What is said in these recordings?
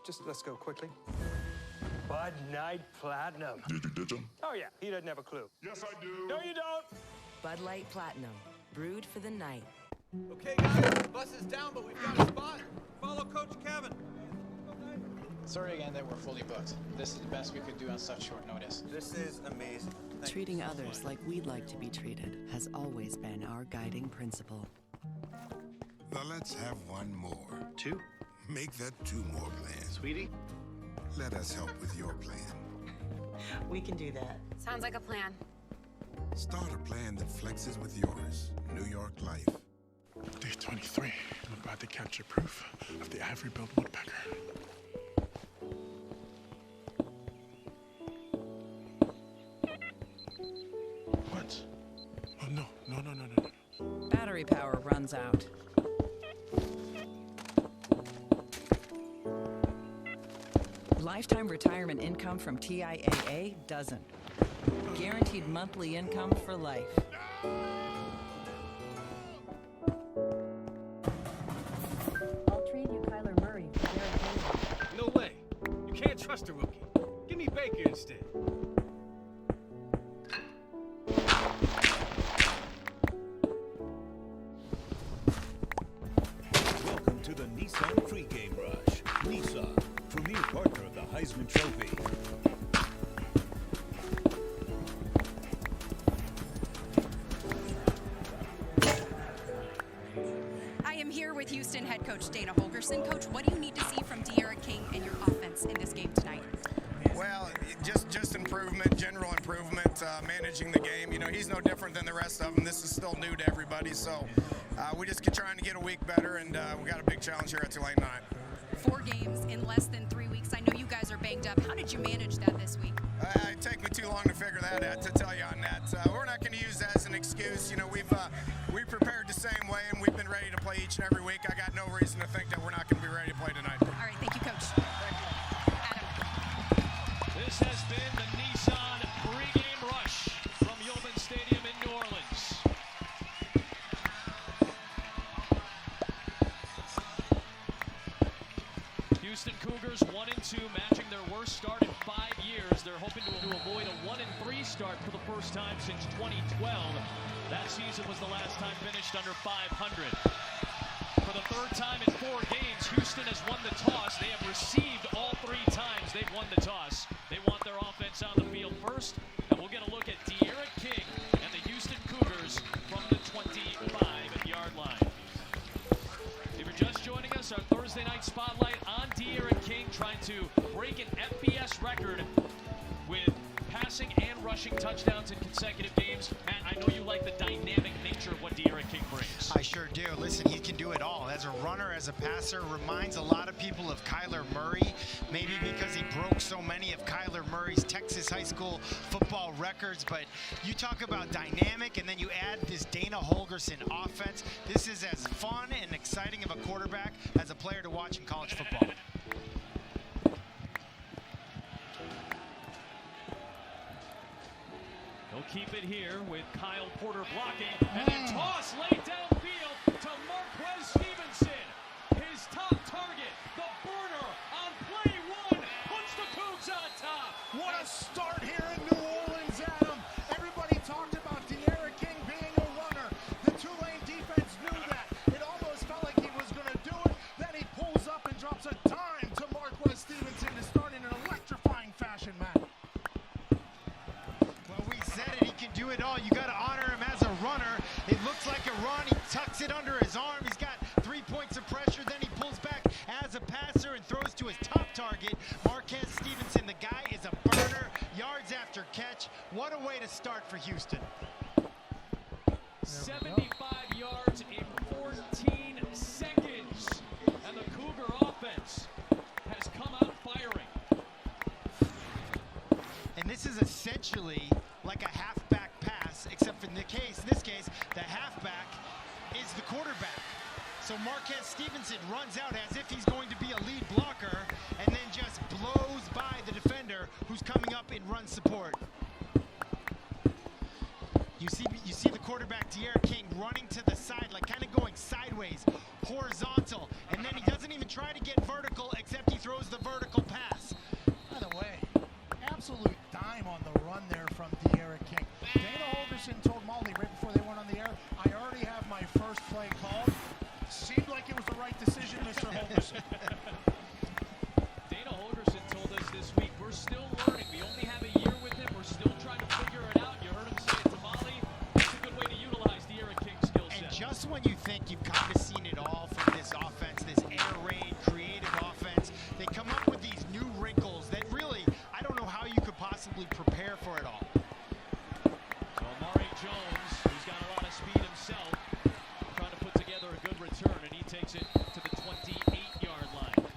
just let's go quickly. Bud Light Platinum. Did you ditch him? Oh, yeah, he doesn't have a clue. Yes, I do. No, you don't. Bud Light Platinum, brewed for the night. Okay, guys, the bus is down, but we've got a spot. Follow Coach Kevin. Sorry again that we're fully booked. This is the best we could do on such short notice. This is amazing. Treating others like we'd like to be treated has always been our guiding principle. Now let's have one more. 2? Make that 2 more plans. Sweetie? Let us help with your plan. We can do that. Sounds like a plan. Start a plan that flexes with yours. New York Life. Day 23. I'm about to capture proof of the ivory-billed woodpecker. What? Oh, no. Battery power runs out. Lifetime retirement income from TIAA doesn't. Guaranteed monthly income for life. I'll trade you Kyler Murray for Derek King. No way. You can't trust a rookie. Give me Baker instead. Welcome to the Nissan Pre-Game Rush. Nissan, premier partner of the Heisman Trophy. I am here with Houston head coach Dana Holgorsen. Coach, what do you need to see from De'Aaron King and your offense in this game tonight? Well, just improvement, general improvement, managing the game. You know, he's no different than the rest of them. This is still new to everybody, so we just keep trying to get a week better, and we got a big challenge here at Tulane tonight. 4 games in less than 3 weeks. I know you guys are banged up. How did you manage that this week? It take me too long to figure that out, to tell you on that. We're not going to use that as an excuse. You know, we've prepared the same way, and we've been ready to play each and every week. I got no reason to think that we're not going to be ready to play tonight. All right, thank you, Coach. Thank you. This has been the Nissan Pre-Game Rush from Yulman Stadium in New Orleans. Houston Cougars 1-2, matching their worst start in 5 years. They're hoping to avoid a 1-3 start for the first time since 2012. That season was the last time finished under 500. For the 3rd time in 4 games, Houston has won the toss. They have received all 3 times they've won the toss. They want their offense on the field first, and we'll get a look at De'Aaron King and the Houston Cougars from the 25-yard line. If you're just joining us, our Thursday night spotlight on De'Aaron King, trying to break an FBS record with passing and rushing touchdowns in consecutive games. Matt, I know you like the dynamic nature of what De'Aaron King brings. I sure do. Listen, he can do it all. As a runner, as a passer, reminds a lot of people of Kyler Murray, maybe because he broke so many of Kyler Murray's Texas high school football records. But you talk about dynamic, and then you add this Dana Holgorsen offense. This is as fun and exciting of a quarterback as a player to watch in college football. He'll keep it here with Kyle Porter blocking, and then toss late downfield to Marquez Stevenson. His top target, the burner on play 1, puts the Cougs on top. What a start here in New Orleans, Adam. Everybody talked about De'Aaron King being a runner. The Tulane defense knew that. It almost felt like he was going to do it. Then he pulls up and drops a dime to Marquez Stevenson to start in an electrifying fashion, Matt. Do it all. You got to honor him as a runner. It looks like a run. He tucks it under his arm. He's got 3 points of pressure. Then he pulls back as a passer and throws to his top target, Marquez Stevenson. The guy is a burner. Yards after catch. What a way to start for Houston. 75 yards in 14 seconds. And the Cougar offense has come out firing. And this is essentially like a halfback pass, except for in this case, the halfback is the quarterback. So Marquez Stevenson runs out as if he's going to be a lead blocker, and then just blows by the defender who's coming up in run support. You see the quarterback De'Aaron King running to the side, like kind of going sideways, horizontal, and then he doesn't even try to get vertical, except he throws the vertical pass. By the way, absolute dime on the run there from De'Aaron King. Dana Holgerson told Molly right before they went on the air, I already have my first play called. Seemed like it was the right decision, Mr. Holgerson. Dana Holgerson told us this week, we're still learning. We only have a year with him. We're still trying to figure it out. You heard him say it to Molly. It's a good way to utilize De'Aaron King's skill set. And just when you think you've kind of seen it all from this offense, this air raid, creative offense, they come up with these new wrinkles that really, I don't know how you could possibly prepare for it all. So Amari Jones, who's got a lot of speed himself, trying to put together a good return, and he takes it to the 28-yard line.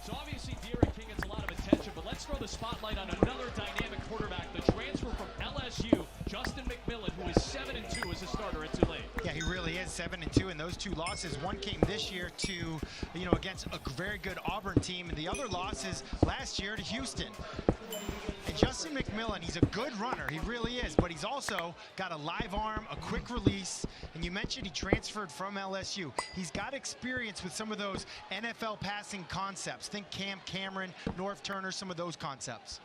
So obviously De'Aaron King gets a lot of attention, but let's throw the spotlight on another dynamic quarterback, the transfer from LSU, Justin McMillan, who is 7-2 as a starter at Tulane. Yeah, he really is 7-2 in those two losses. One came this year to, against a very good Auburn team, and the other loss is last year to Houston. And Justin McMillan, he's a good runner, he really is, but he's also got a live arm, a quick release, and you mentioned he transferred from LSU. He's got experience with some of those NFL passing concepts. Think Cam Cameron, North Turner, some of those concepts.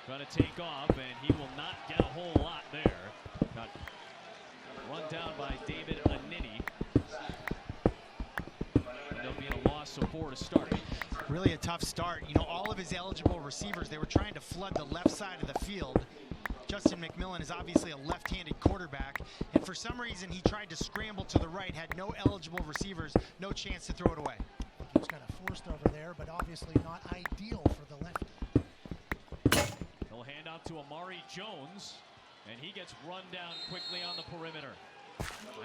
Trying to take off, and he will not get a whole lot there. Got run down by David Anini. There'll be a loss of 4 to start. Really a tough start. All of his eligible receivers, they were trying to flood the left side of the field. Justin McMillan is obviously a left-handed quarterback, and for some reason he tried to scramble to the right, had no eligible receivers, no chance to throw it away. He was kind of forced over there, but obviously not ideal for the lefty. He'll hand off to Amari Jones, and he gets run down quickly on the perimeter.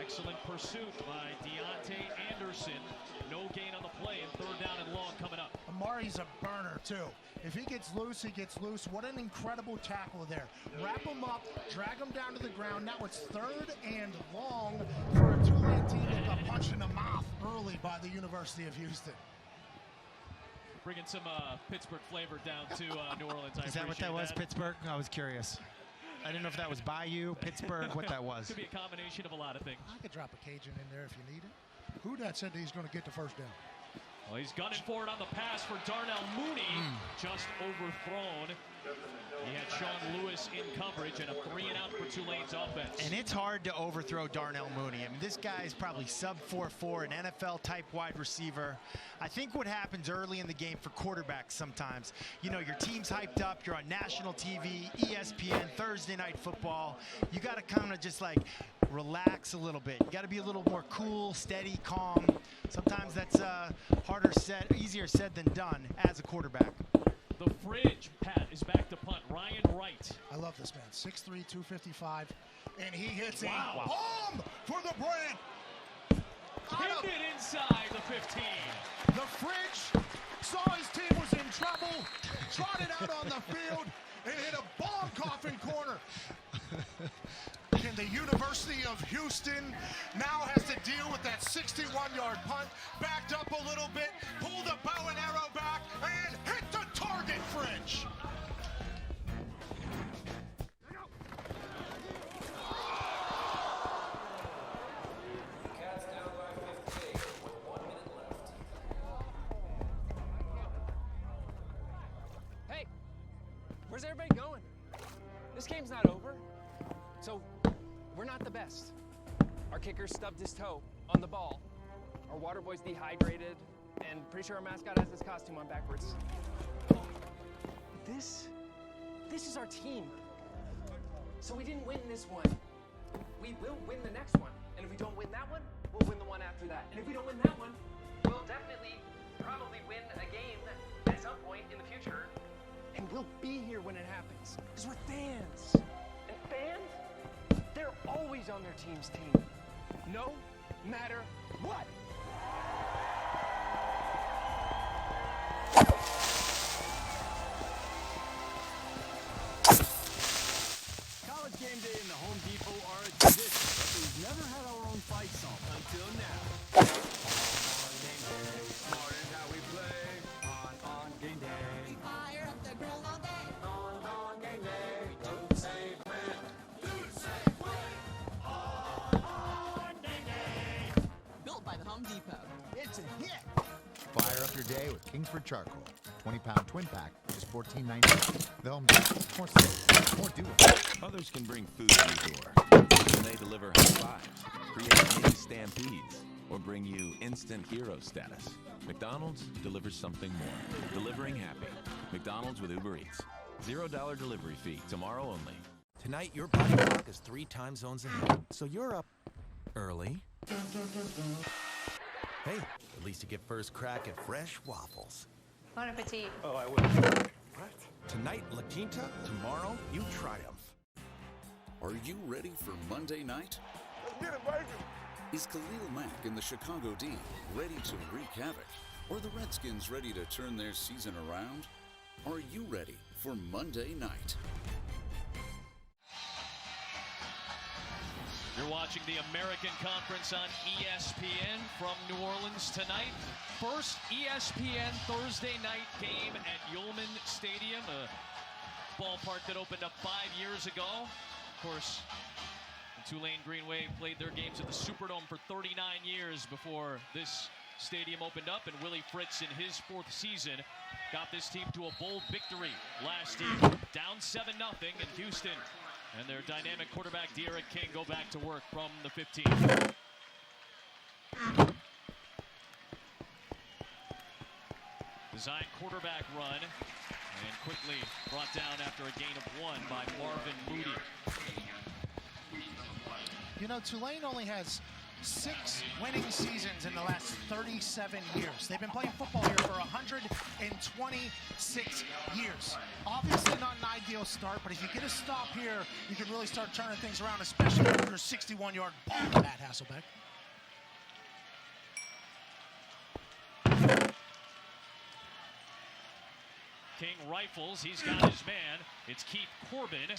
Excellent pursuit by Deontay Anderson. No gain on the play, and 3rd down and long coming up. Amari's a burner, too. If he gets loose, he gets loose. What an incredible tackle there. Wrap him up, drag him down to the ground. Now it's 3rd and long for a Tulane team that got punched in the mouth early by the University of Houston. Bringing some Pittsburgh flavor down to New Orleans. Is that what that was, Pittsburgh? I was curious. I didn't know if that was Bayou, Pittsburgh, what that was. Could be a combination of a lot of things. I could drop a Cajun in there if you need it. Who that said that he's going to get the first down? Well, he's gunning for it on the pass for Darnell Mooney. Just overthrown. He had Sean Lewis in coverage, and a 3-and-out for Tulane's offense. And it's hard to overthrow Darnell Mooney. I mean, this guy is probably sub 4.4, an NFL-type wide receiver. I think what happens early in the game for quarterbacks sometimes, your team's hyped up, you're on national TV, ESPN, Thursday Night Football. You got to kind of just relax a little bit. You got to be a little more cool, steady, calm. Sometimes that's easier said than done as a quarterback. The Fridge, Pat, is back to punt. Ryan Wright. I love this man. 6'3", 255. And he hits a bomb for the brand. Hit it inside the 15. The Fridge saw his team was in trouble, trotted out on the field, and hit a bomb coffin corner. And the University of Houston now has to deal with that 61-yard punt, backed up a little bit, pulled a bow and arrow back, and hit the target, Fridge. Hey, where's everybody going? This game's not over. So, we're not the best. Our kicker stubbed his toe on the ball. Our water boy's dehydrated, and pretty sure our mascot has his costume on backwards. This is our team. So we didn't win this one. We will win the next one. And if we don't win that one, we'll win the one after that. And if we don't win that one, we'll definitely probably win a game at some point in the future. And we'll be here when it happens, because we're fans. And fans, they're always on their team's team, no matter what. College game day and the Home Depot are a tradition, but we've never had our own fight song until now. On game day, smart in how we play. On game day. We fire up the grill all day. On game day. We do save when. Do save when. Home Depot. It's a hit. Fire up your day with Kingsford Charcoal. 20-pound twin pack, just $14.99. The Home Depot. More safe, more doable. Others can bring food to your door. And they deliver high fives, create mini stampedes, or bring you instant hero status. McDonald's delivers something more. Delivering happy. McDonald's with Uber Eats. $0 delivery fee, tomorrow only. Tonight, your body clock is 3 time zones ahead, so you're up early. Hey, at least you get first crack at fresh waffles. Bon appetit. Oh, I will. What? Tonight, La Quinta. Tomorrow, you triumph. Are you ready for Monday night? Let's get it, baby. Is Khalil Mack and the Chicago D ready to wreak havoc? Or the Redskins ready to turn their season around? Are you ready for Monday night? You're watching the American Conference on ESPN from New Orleans tonight. First ESPN Thursday night game at Yulman Stadium, a ballpark that opened up 5 years ago. Of course, the Tulane Green Wave played their games at the Superdome for 39 years before this stadium opened up, and Willie Fritz in his 4th season got this team to a bold victory last year. Down 7-0 in Houston. And their dynamic quarterback, D'Eriq King, go back to work from the 15. Design quarterback run, and quickly brought down after a gain of 1 by Marvin Moody. You know, Tulane only has 6 winning seasons in the last 37 years. They've been playing football here for 126 years. Obviously not an ideal start, but if you get a stop here, you can really start turning things around, especially after a 61-yard ball to Matt Hasselbeck. King rifles, he's got his man. It's Keith Corbin.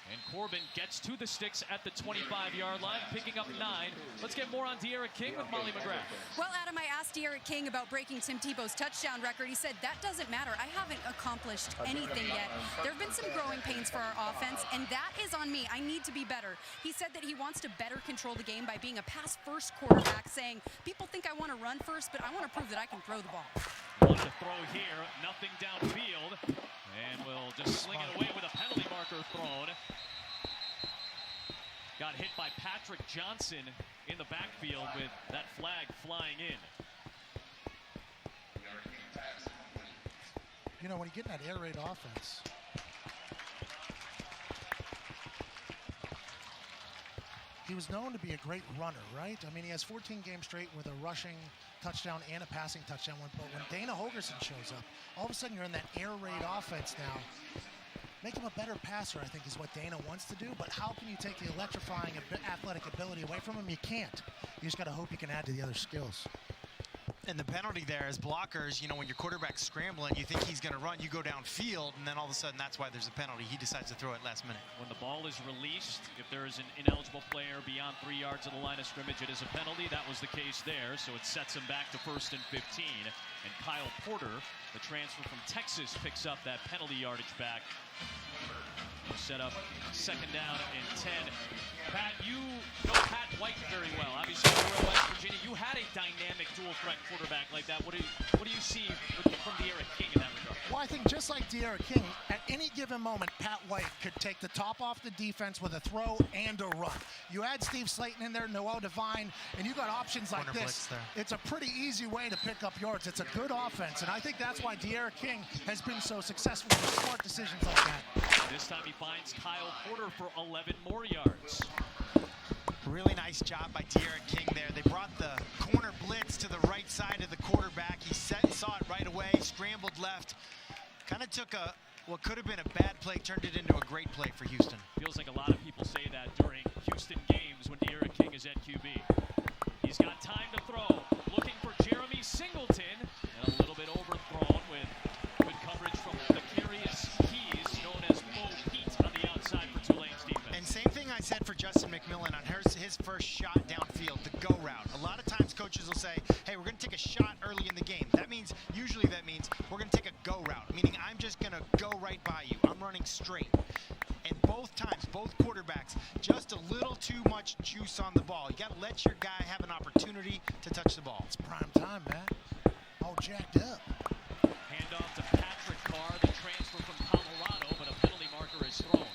And Corbin gets to the sticks at the 25-yard line, picking up 9. Let's get more on D'Eriq King with Molly McGrath. Well, Adam, I asked D'Eriq King about breaking Tim Tebow's touchdown record. He said, that doesn't matter. I haven't accomplished anything yet. There have been some growing pains for our offense, and that is on me. I need to be better. He said that he wants to better control the game by being a pass-first quarterback, saying, people think I want to run first, but I want to prove that I can throw the ball. Want to throw here, nothing downfield, and we'll just sling it away with a penalty marker thrown. Got hit by Patrick Johnson in the backfield with that flag flying in. You know, when you get in that air raid offense, he was known to be a great runner, right? I mean, he has 14 games straight with a rushing touchdown and a passing touchdown. But when Dana Holgorsen shows up, all of a sudden you're in that air raid offense now. Make him a better passer, I think, is what Dana wants to do. But how can you take the electrifying athletic ability away from him? You can't. You just got to hope you can add to the other skills. And the penalty there is blockers. You know, when your quarterback's scrambling, you think he's going to run, you go downfield, and then all of a sudden that's why there's a penalty. He decides to throw it last minute. When the ball is released, if there is an ineligible player beyond 3 yards of the line of scrimmage, it is a penalty. That was the case there, so it sets him back to 1st and 15. And Kyle Porter, the transfer from Texas, picks up that penalty yardage back. We'll set up 2nd down and 10. Pat, you know Pat White very well. Obviously, you were at West Virginia. You had a dynamic dual threat quarterback like that. What do you see from D'Eriq King in that regard? Well, I think just like D'Eriq King, at any given moment, Pat White could take the top off the defense with a throw and a run. You add Steve Slayton in there, Noel Devine, and you got options like this. It's a pretty easy way to pick up yards. It's a good offense, and I think that's why D'Eriq King has been so successful with smart decisions like that. This time he finds Kyle Porter for 11 more yards. Really nice job by D'Eriq King there. They brought the corner blitz to the right side of the quarterback. He saw it right away, scrambled left. Kind of took what could have been a bad play, turned it into a great play for Houston. Feels like a lot of people say that during Houston games when D'Eriq King is at QB. He's got time to throw. Looking for Jeremy Singleton. And a little bit overthrown with good coverage from the Curious Keys, known as Bo Pete on the outside for Tulane's defense. And same thing I said for Justin McMillan on his first shot downfield, the go route. A lot of times coaches will say, hey, we're going to take a shot early in the game. Usually that means we're going to take a go route, meaning I'm just going to go right by you. I'm running straight. And both times, both quarterbacks, just a little too much juice on the ball. You got to let your guy have an opportunity to touch the ball. It's prime time, Matt. All jacked up. Handoff to Patrick Carr, the transfer from Colorado, but a penalty marker is thrown.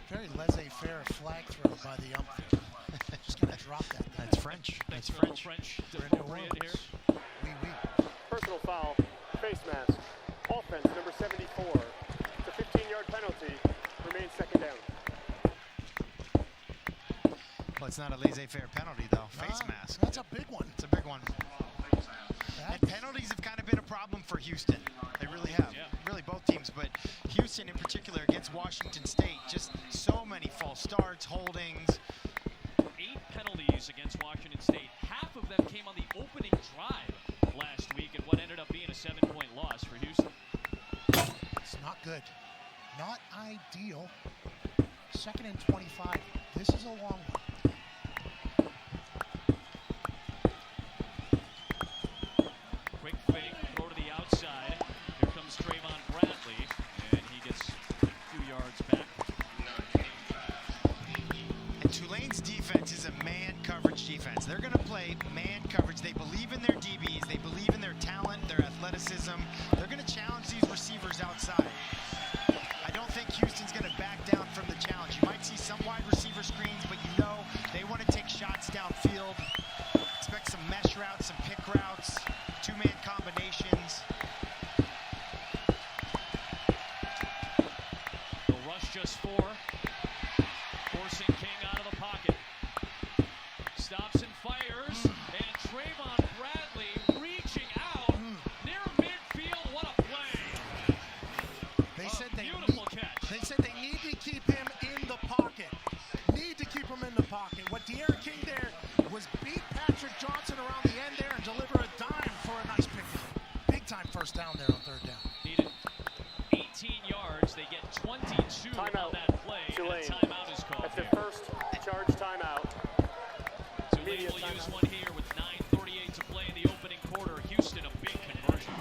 Very laissez-faire flag throw by the umpire. Just gonna drop that. That's French. That's French. French They're in New appropriate Orleans. here. Oui, oui. Personal foul, face mask, offense number 74. It's a 15-yard penalty, remains second down. Well, it's not a laissez-faire penalty, though. Face mask. That's a big one. It's a big one. And penalties have kind of been a problem for Houston. They really have. Yeah. Really both teams, but Houston in particular against Washington State, just so many false starts, holdings. 8 penalties against Washington State. Half of them came on the opening drive last week in what ended up being a 7-point loss for Houston. It's not good. Not ideal. 2nd and 25. This is a long one. Quick fake, throw to the outside. Here comes Trayvon Bradley, and he gets 2 yards back. And Tulane's defense is a man coverage defense. They're going to play man coverage. They believe in their DBs. They believe in their talent, their athleticism. They're going to challenge these receivers outside. I don't think Houston's going to back down from the challenge. You might see some wide receiver screens, but you know they want to take shots downfield. Expect some mesh routes, some pick routes, 2-man combinations. They'll rush just 4. Forcing King out of the pocket. Stops and fires. And Trayvon Bradley reaching out near midfield. What a play. They said beautiful catch. They said they need to keep him in the pocket. Need to keep him in the pocket. What De'Aaron King there was beat Patrick Johnson around the end there and deliver a dime for a nice pick. Big time first down there on 3rd down. Needed 18 yards. They get 22 Timeout. on that play. And a Tulane. timeout is called That's their here. first charge timeout. Tulane Immediate will timeout. use one here with 9:38 to play in the opening quarter. Houston, a big conversion.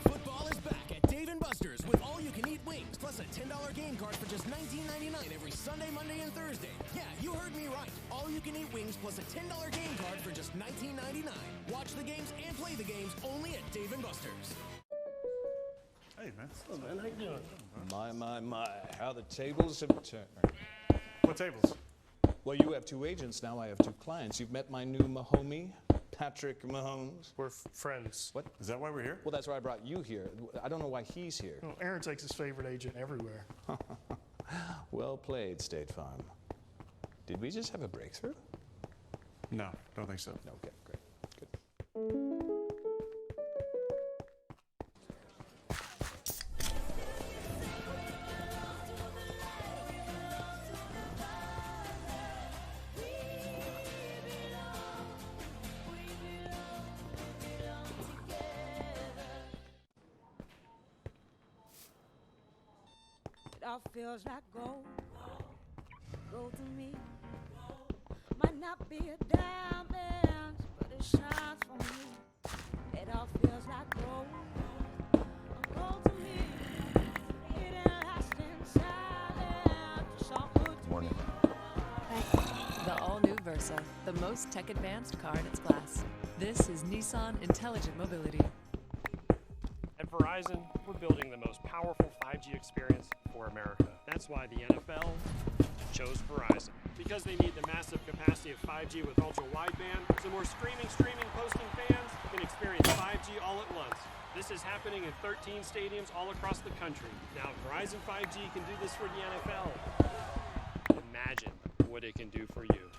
Football is back at Dave & Buster's with all-you-can-eat wings, plus a $10 game card for just $19.99 every Sunday, Monday, and Thursday. Yeah, you heard me right. All-you-can-eat wings plus a $10 game card for just $19.99. Watch the games and play the games only at Dave & Buster's. Hey, man. Oh, man, how you doing? My, how the tables have turned. What tables? Well, you have 2 agents, now I have 2 clients. You've met my new Mahomie, Patrick Mahomes. We're friends. What? Is that why we're here? Well, that's why I brought you here. I don't know why he's here. Well, Aaron takes his favorite agent everywhere. Well played, State Farm. Did we just have a breakthrough? No, don't think so. Okay, great. Good. It all feels like gold. Gold to me. Might not be a diamond, but it shines for me. It all feels like gold. Gold to me. It lasting silent. So good to me. The all-new Versa, the most tech-advanced car in its class. This is Nissan Intelligent Mobility. At Verizon, we're building the most powerful 5G experience for America. That's why the NFL chose Verizon. Because they need the massive capacity of 5G with ultra-wideband, so more streaming, posting fans can experience 5G all at once. This is happening in 13 stadiums all across the country. Now, Verizon 5G can do this for the NFL. Imagine what it can do for you.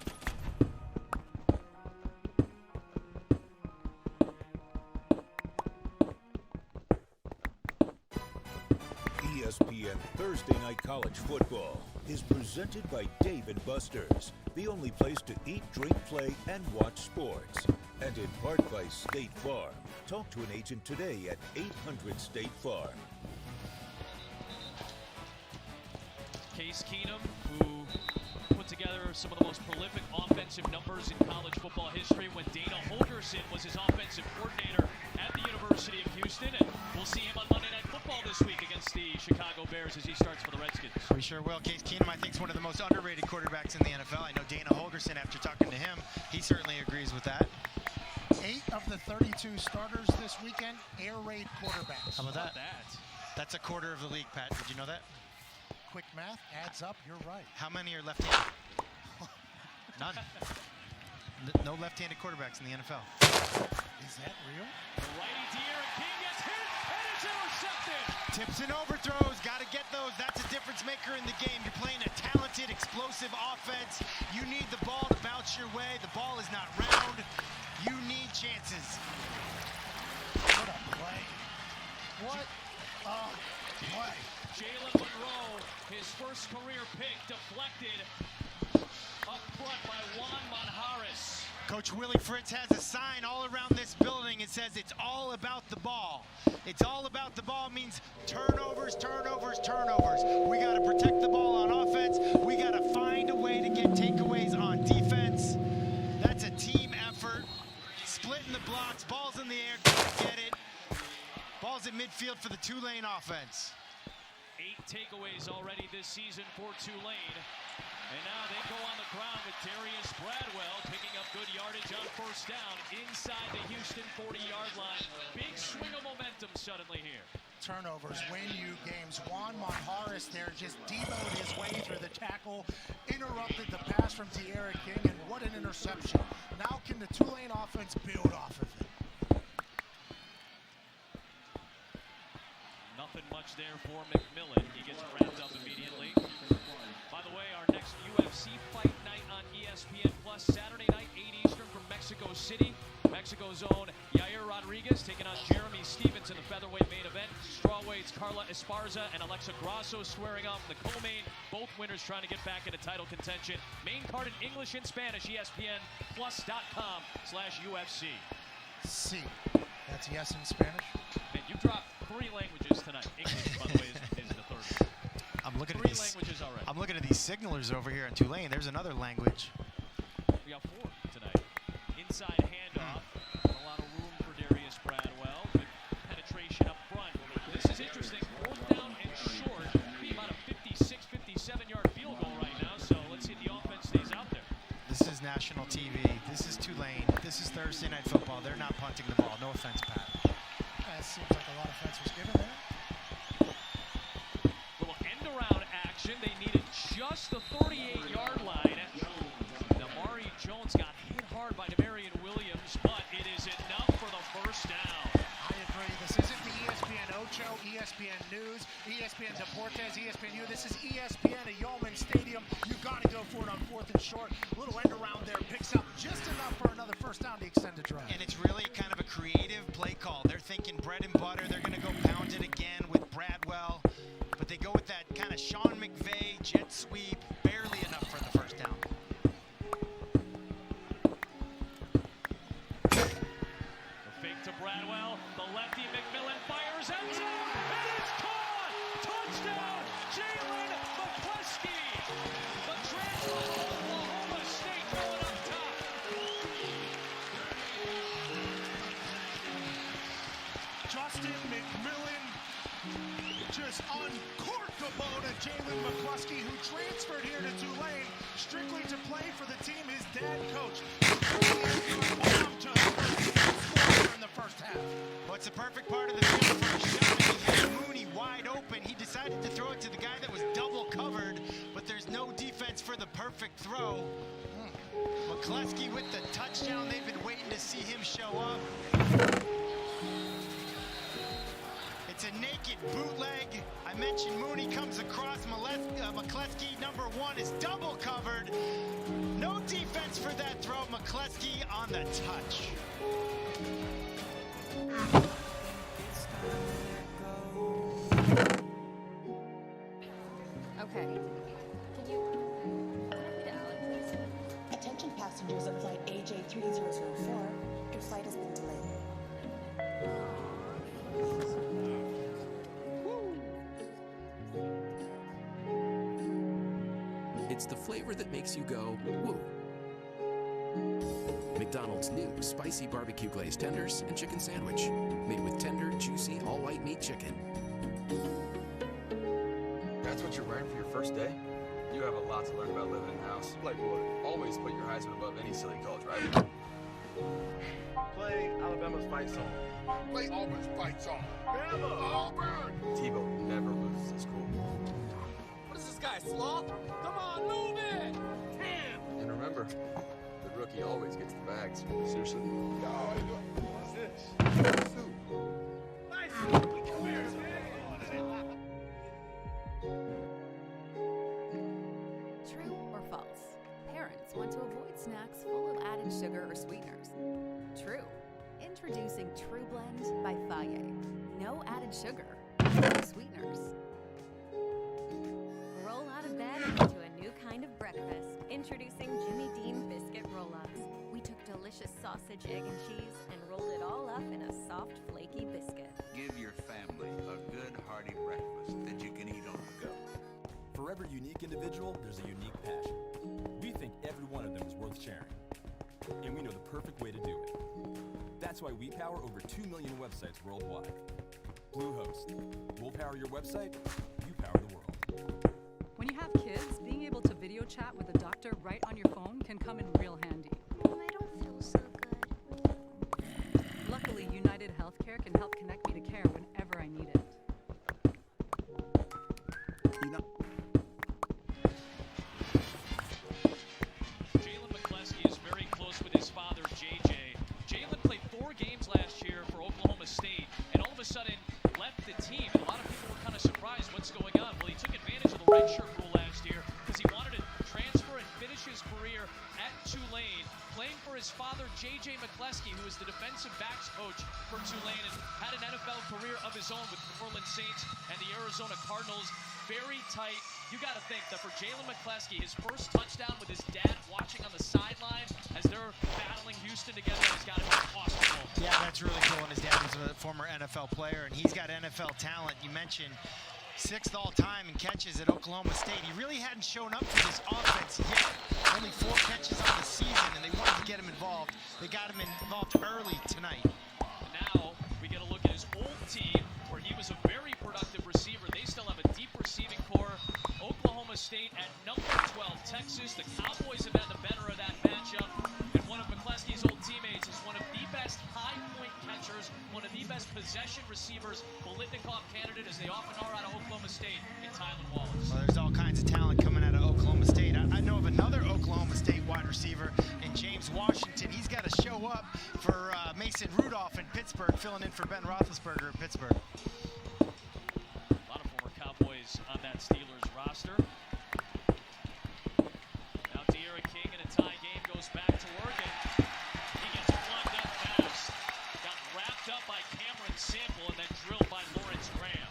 ESPN Thursday Night College Football is presented by Dave & Buster's, the only place to eat, drink, play, and watch sports. And in part by State Farm. Talk to an agent today at 800 State Farm. Case Keenum, who put put together some of the most prolific offensive numbers in college football history when Dana Holgorsen was his offensive coordinator at the University of Houston. And we'll see him on Monday Night Football this week against the Chicago Bears as he starts for the Redskins. We sure will. Case Keenum, I think, is one of the most underrated quarterbacks in the NFL. I know Dana Holgorsen, after talking to him, he certainly agrees with that. 8 of the 32 starters this weekend, air raid quarterbacks. How about that? That's a quarter of the league, Pat. Did you know that? Quick math adds up. You're right. How many are left-handed? None. No left-handed quarterbacks in the NFL. Is that real? The righty De'Aaron King gets hit, and it's intercepted. Tips and overthrows, got to get those. That's a difference maker in the game. You're playing a talented, explosive offense. You need the ball to bounce your way. The ball is not round. You need chances. What a play. What a play. Jalen Monroe, his first career pick, deflected up front by Juan Manjares. Coach Willie Fritz has a sign all around this building. It says it's all about the ball. It's all about the ball means turnovers, turnovers, turnovers. We got to protect the ball on offense. We got to find a way to get takeaways on defense. That's a team effort. Splitting the blocks, balls in the air, gotta get it. Balls at midfield for the Tulane offense. 8 takeaways already this season for Tulane. And now they go on the ground with Darius Bradwell picking up good yardage on first down inside the Houston 40-yard line. Big swing of momentum suddenly here. Turnovers win you games. Juan Manjares there just demoed his way through the tackle, interrupted the pass from De'Aaron King, and what an interception. Now can the Tulane offense build off of it? Nothing much there for McMillan. He gets wrapped up immediately. By the way, our next UFC fight night on ESPN Plus, Saturday night, 8 Eastern from Mexico City. Mexico's own Yair Rodriguez taking on Jeremy Stevens in the featherweight main event. Strawweights Carla Esparza and Alexa Grasso squaring off in the co-main. Both winners trying to get back into title contention. Main card in English and Spanish, ESPNplus.com/UFC. C. That's yes in Spanish. And you dropped 3 languages tonight. English, by the way, is the third. I'm looking at 3 these languages already. I'm looking at these signalers over here in Tulane. There's another language. We got 4 tonight. Inside handoff. A lot of room for Darius Bradwell. Good penetration up front. This is interesting. 4th down and short. Be about a 56, 57-yard field goal right now. So let's see if the offense stays out there. This is national TV. This is Tulane. This is Thursday Night Football. They're not punting the ball. No offense, Pat. That seems like a lot of offense was given there. Little end-around action. They needed just the 38-yard line. Damari Jones got hit hard by Demarion Williams, but it is enough for the first down. I agree. This isn't the ESPN Ocho, ESPN News, ESPN Deportes, ESPNU. This is ESPN at Yeoman Stadium. You got to go for it on 4th and short. Little end around there picks up just enough for another first down to extend the drive. And it's really kind of a creative play call. They're thinking bread and butter. They're going to go pound it again with Bradwell. But they go with that kind of Sean McVay jet sweep. Barely enough for the first down. The fake to Bradwell. The lefty McMillan fires end zone. And it's caught! Touchdown! Jalen McCleskey! The transfer from Oklahoma State going up top. Justin McMillan just uncorked the ball to Jalen McCluskey, who transferred here to Tulane strictly to play for the team his dad coached. In the first half. Well, it's the perfect part of the field for a shot. He had Mooney wide open. He decided to throw it to the guy that was double covered, but there's no defense for the perfect throw. McCleskey with the touchdown. They've been waiting to see him show up. It's a naked bootleg. I mentioned Mooney comes across. McCleskey, number 1, is double covered. No defense for that throw. McCleskey on the touch. Okay. Can you connect me to Alan, please? Attention passengers of flight AJ3004. Your flight has been delayed. It's the flavor that makes you go, woo. McDonald's new spicy barbecue glazed tenders and chicken sandwich. Made with tender, juicy, all-white meat chicken. That's what you're wearing for your first day? You have a lot to learn about living in-house. Like what? Always put your Heisman above any silly college rival. Play Alabama's fight song. Play Auburn's fight song. Bama! Auburn! Tebow never loses his cool. What is this guy, sloth? Come on, move it! And remember, the rookie always gets the bags. Seriously. What's this? Soup. Nice! Come here, man. True or false? Parents want to avoid snacks full of added sugar or sweeteners. True. Introducing True Blend by Faye. No added sugar, no sweeteners. Roll out of bed and into a new kind of breakfast. Introducing Jimmy Dean Biscuit Roll-Ups. We took delicious sausage, egg, and cheese and rolled it all up in a soft, flaky biscuit. Give your family a good, hearty breakfast that you can eat on the go. For every unique individual, there's a unique passion. We think every one of them is worth sharing. And we know the perfect way to do it. That's why we power over 2 million websites worldwide. Bluehost. We'll power your website, you power the world. When you have kids, being able to video chat with a doctor right on your phone can come in real handy. Mom, I don't feel so good. Luckily, United Healthcare can help connect me to care whenever I need it. Jalen McCleskey is very close with his father, JJ. Jalen played 4 games last year for Oklahoma State, and all of a sudden left the team. And a lot of people were kind of surprised what's going on. Well, he took advantage of the redshirt rule last year because he wanted to transfer and finish his career at Tulane, playing for his father, JJ McCleskey, who is the defensive backs coach for Tulane and had an NFL career of his own with the New Orleans Saints and the Arizona Cardinals. Very tight. You got to think that for Jalen McCleskey, his first touchdown with his dad watching on the sideline as they're battling Houston together has got to be awesome. Yeah, that's really cool. And his dad was a former NFL player, and he's got NFL talent. You mentioned 6th all-time in catches at Oklahoma State. He really hadn't shown up for this offense yet. Only 4 catches on the season, and they wanted to get him involved. They got him involved early tonight. Now we get a look at his old team where he was a very productive receiver. They still have a deep receiving core. Oklahoma State at number 12, Texas. The Cowboys have had the better of that matchup. And one of McCleskey's old teammates is one of the best high-point catchers, one of the best possession receivers, Biletnikoff candidate, as they often are out of Oklahoma State, in Tylan Wallace. Well, there's all kinds of talent coming out of Oklahoma State. I know of another Oklahoma State wide receiver in James Washington. He's got to show up for Mason Rudolph in Pittsburgh, filling in for Ben Roethlisberger in Pittsburgh. A lot of former Cowboys on that Steelers roster. Now De'Ara King in a tie game goes back to work, and he gets plugged up fast. Got wrapped up by Cameron Sample and then drilled by Lawrence Graham.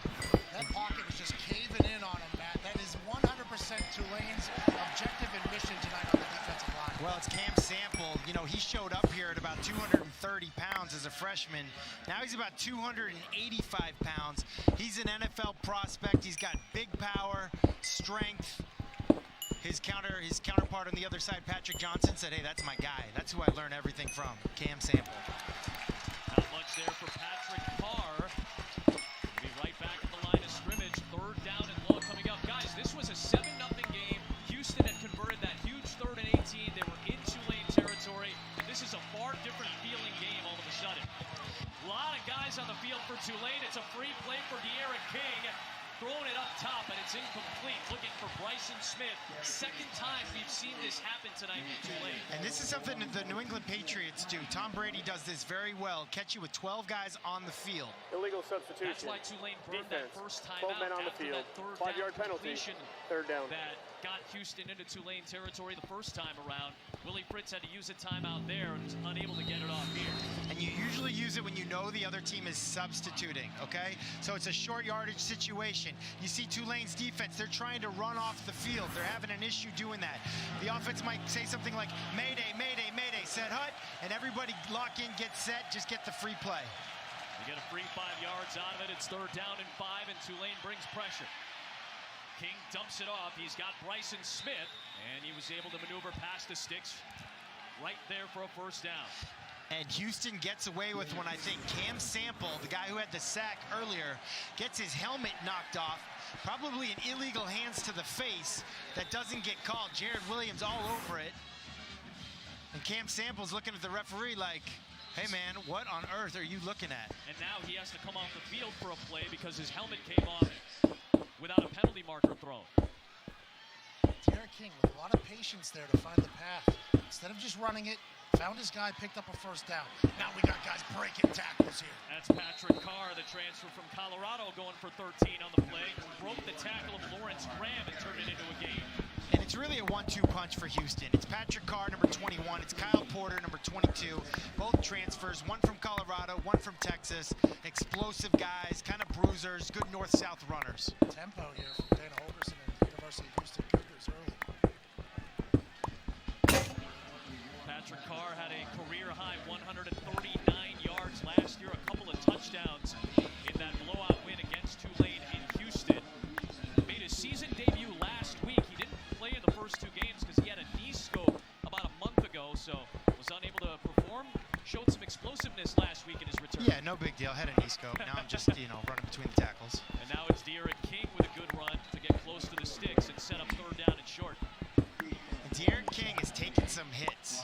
That pocket was just caving in on him, Matt. That is 100% Tulane's objective and mission tonight on the defensive line. Well, it's Cam Sample. You know, he showed up here at about 230 pounds as a freshman. Now he's about 285 pounds. He's an NFL prospect. He's got big power, strength. His counterpart on the other side, Patrick Johnson, said, hey, that's my guy. That's who I learned everything from, Cam Sample. Not much there for Patrick Carr. He'll be right back at the line of scrimmage. 3rd down and long coming up. Guys, this was a 7-0 game. Houston had converted that huge 3rd and 18. They were in Tulane territory. And this is a far different feeling game all of a sudden. A lot of guys on the field for Tulane. It's a free play for De'Ara King. Throwing it up top, and it's incomplete. Looking for Bryson Smith. 2nd time we've seen this happen tonight in Tulane. And this is something that the New England Patriots do. Tom Brady does this very well. Catch you with 12 guys on the field. Illegal substitution. That's why Tulane burned Defense. that first time 12 men out on the after field. that 3rd 5-yard down penalty. completion 3rd down. That got Houston into Tulane territory the first time around. Willie Fritz had to use a timeout there and was unable to get it off here. And you usually use it when you know the other team is substituting, okay? So it's a short yardage situation. You see Tulane's defense, they're trying to run off the field. They're having an issue doing that. The offense might say something like, Mayday, Mayday, Mayday, set hut, and everybody lock in, get set, just get the free play. You get a free 5 yards out of it. It's 3rd down and 5, and Tulane brings pressure. King dumps it off. He's got Bryson Smith, and he was able to maneuver past the sticks right there for a first down. And Houston gets away with one, I think. Cam Sample, the guy who had the sack earlier, gets his helmet knocked off. Probably an illegal hands to the face that doesn't get called. Jared Williams all over it. And Cam Sample's looking at the referee like, hey man, what on earth are you looking at? And now he has to come off the field for a play because his helmet came off without a penalty marker thrown. Derek King with a lot of patience there to find the path. Instead of just running it, found his guy, picked up a first down. Now we got guys breaking tackles here. That's Patrick Carr, the transfer from Colorado, going for 13 on the play. Broke the tackle of Lawrence Graham and turned it into a gain. And it's really a 1-2 punch for Houston. It's Patrick Carr, number 21. It's Kyle Porter, number 22. Both transfers, one from Colorado, one from Texas. Explosive guys, kind of bruisers, good north-south runners. Tempo here from Dana Holgerson and the University of Houston Cougars early. Patrick Carr had a career-high 139 yards last year, a couple of touchdowns in that blowout win against Tulane in Houston. Made his season debut last week. He didn't play in the first two games because he had a knee scope about a month ago, so was unable to perform. Showed some explosiveness last week in his return. Yeah, no big deal. Had a knee scope. Now I'm just, running between the tackles. And now it's De'Aaron King with a good run to get close to the sticks and set up third down and short. And De'Aaron King is taking some hits.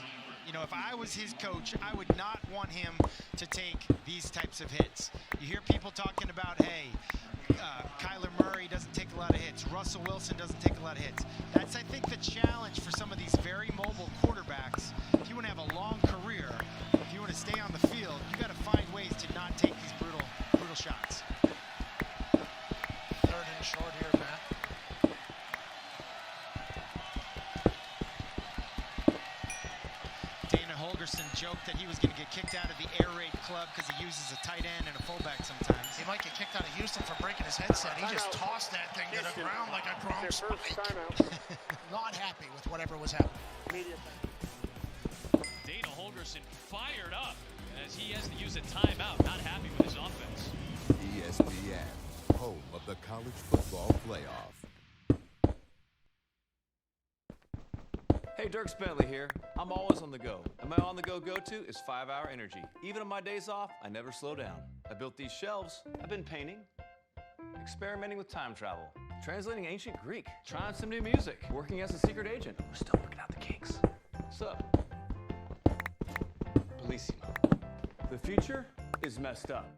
If I was his coach, I would not want him to take these types of hits. You hear people talking about, hey, Kyler Murray doesn't take a lot of hits. Russell Wilson doesn't take a lot of hits. That's, I think, the challenge for some of these very mobile quarterbacks. If you want to have a long career, if you want to stay on the field, you got to find ways to not take these brutal shots. Third and short here, Matt. Dana Holgerson joked that he was going to get kicked out of the air raid club because he uses a tight end and a fullback sometimes. He might get kicked out of Houston for breaking his headset. He just tossed that thing to the ground like a drum spike. Not happy with whatever was happening. Dana Holgerson fired up as he has to use a timeout. Not happy with his offense. ESPN, home of the college football playoff. Hey, Dirk Bentley here. I'm always on the go, and my on-the-go go-to is 5 Hour Energy. Even on my days off, I never slow down. I built these shelves. I've been painting, experimenting with time travel, translating ancient Greek, trying some new music, working as a secret agent. We're still working out the kinks. Sup? Bellissimo. The future is messed up.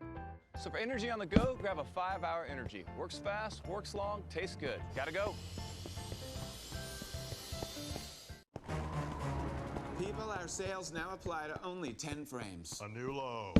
So for energy on the go, grab a 5 Hour Energy. Works fast, works long, tastes good. Gotta go. People, our sales now apply to only 10 frames. A new low.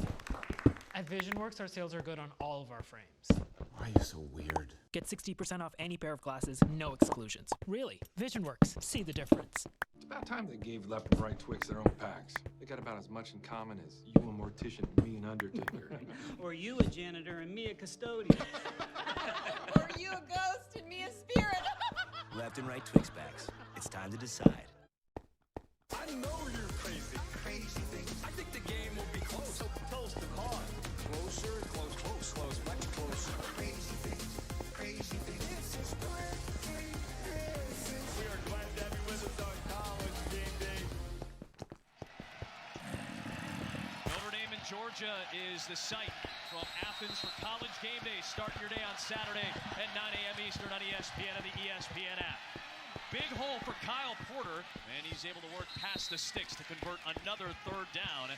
At VisionWorks, our sales are good on all of our frames. Why are you so weird? Get 60% off any pair of glasses, no exclusions. Really, VisionWorks. See the difference. It's about time they gave left and right Twix their own packs. They got about as much in common as you a mortician and me an undertaker. Or you a janitor and me a custodian. Or you a ghost and me a spirit. Left and right Twix packs. It's time to decide. I know you're crazy. Crazy things. I think the game will be close. So close to call. Closer, close, much closer. Crazy things. Crazy things. This is crazy. We are glad to have you with us on College Game Day. Notre Dame in Georgia is the site from Athens for College Game Day. Start your day on Saturday at 9 a.m. Eastern on ESPN and the ESPN app. Big hole for Kyle Porter, and he's able to work past the sticks to convert another third down.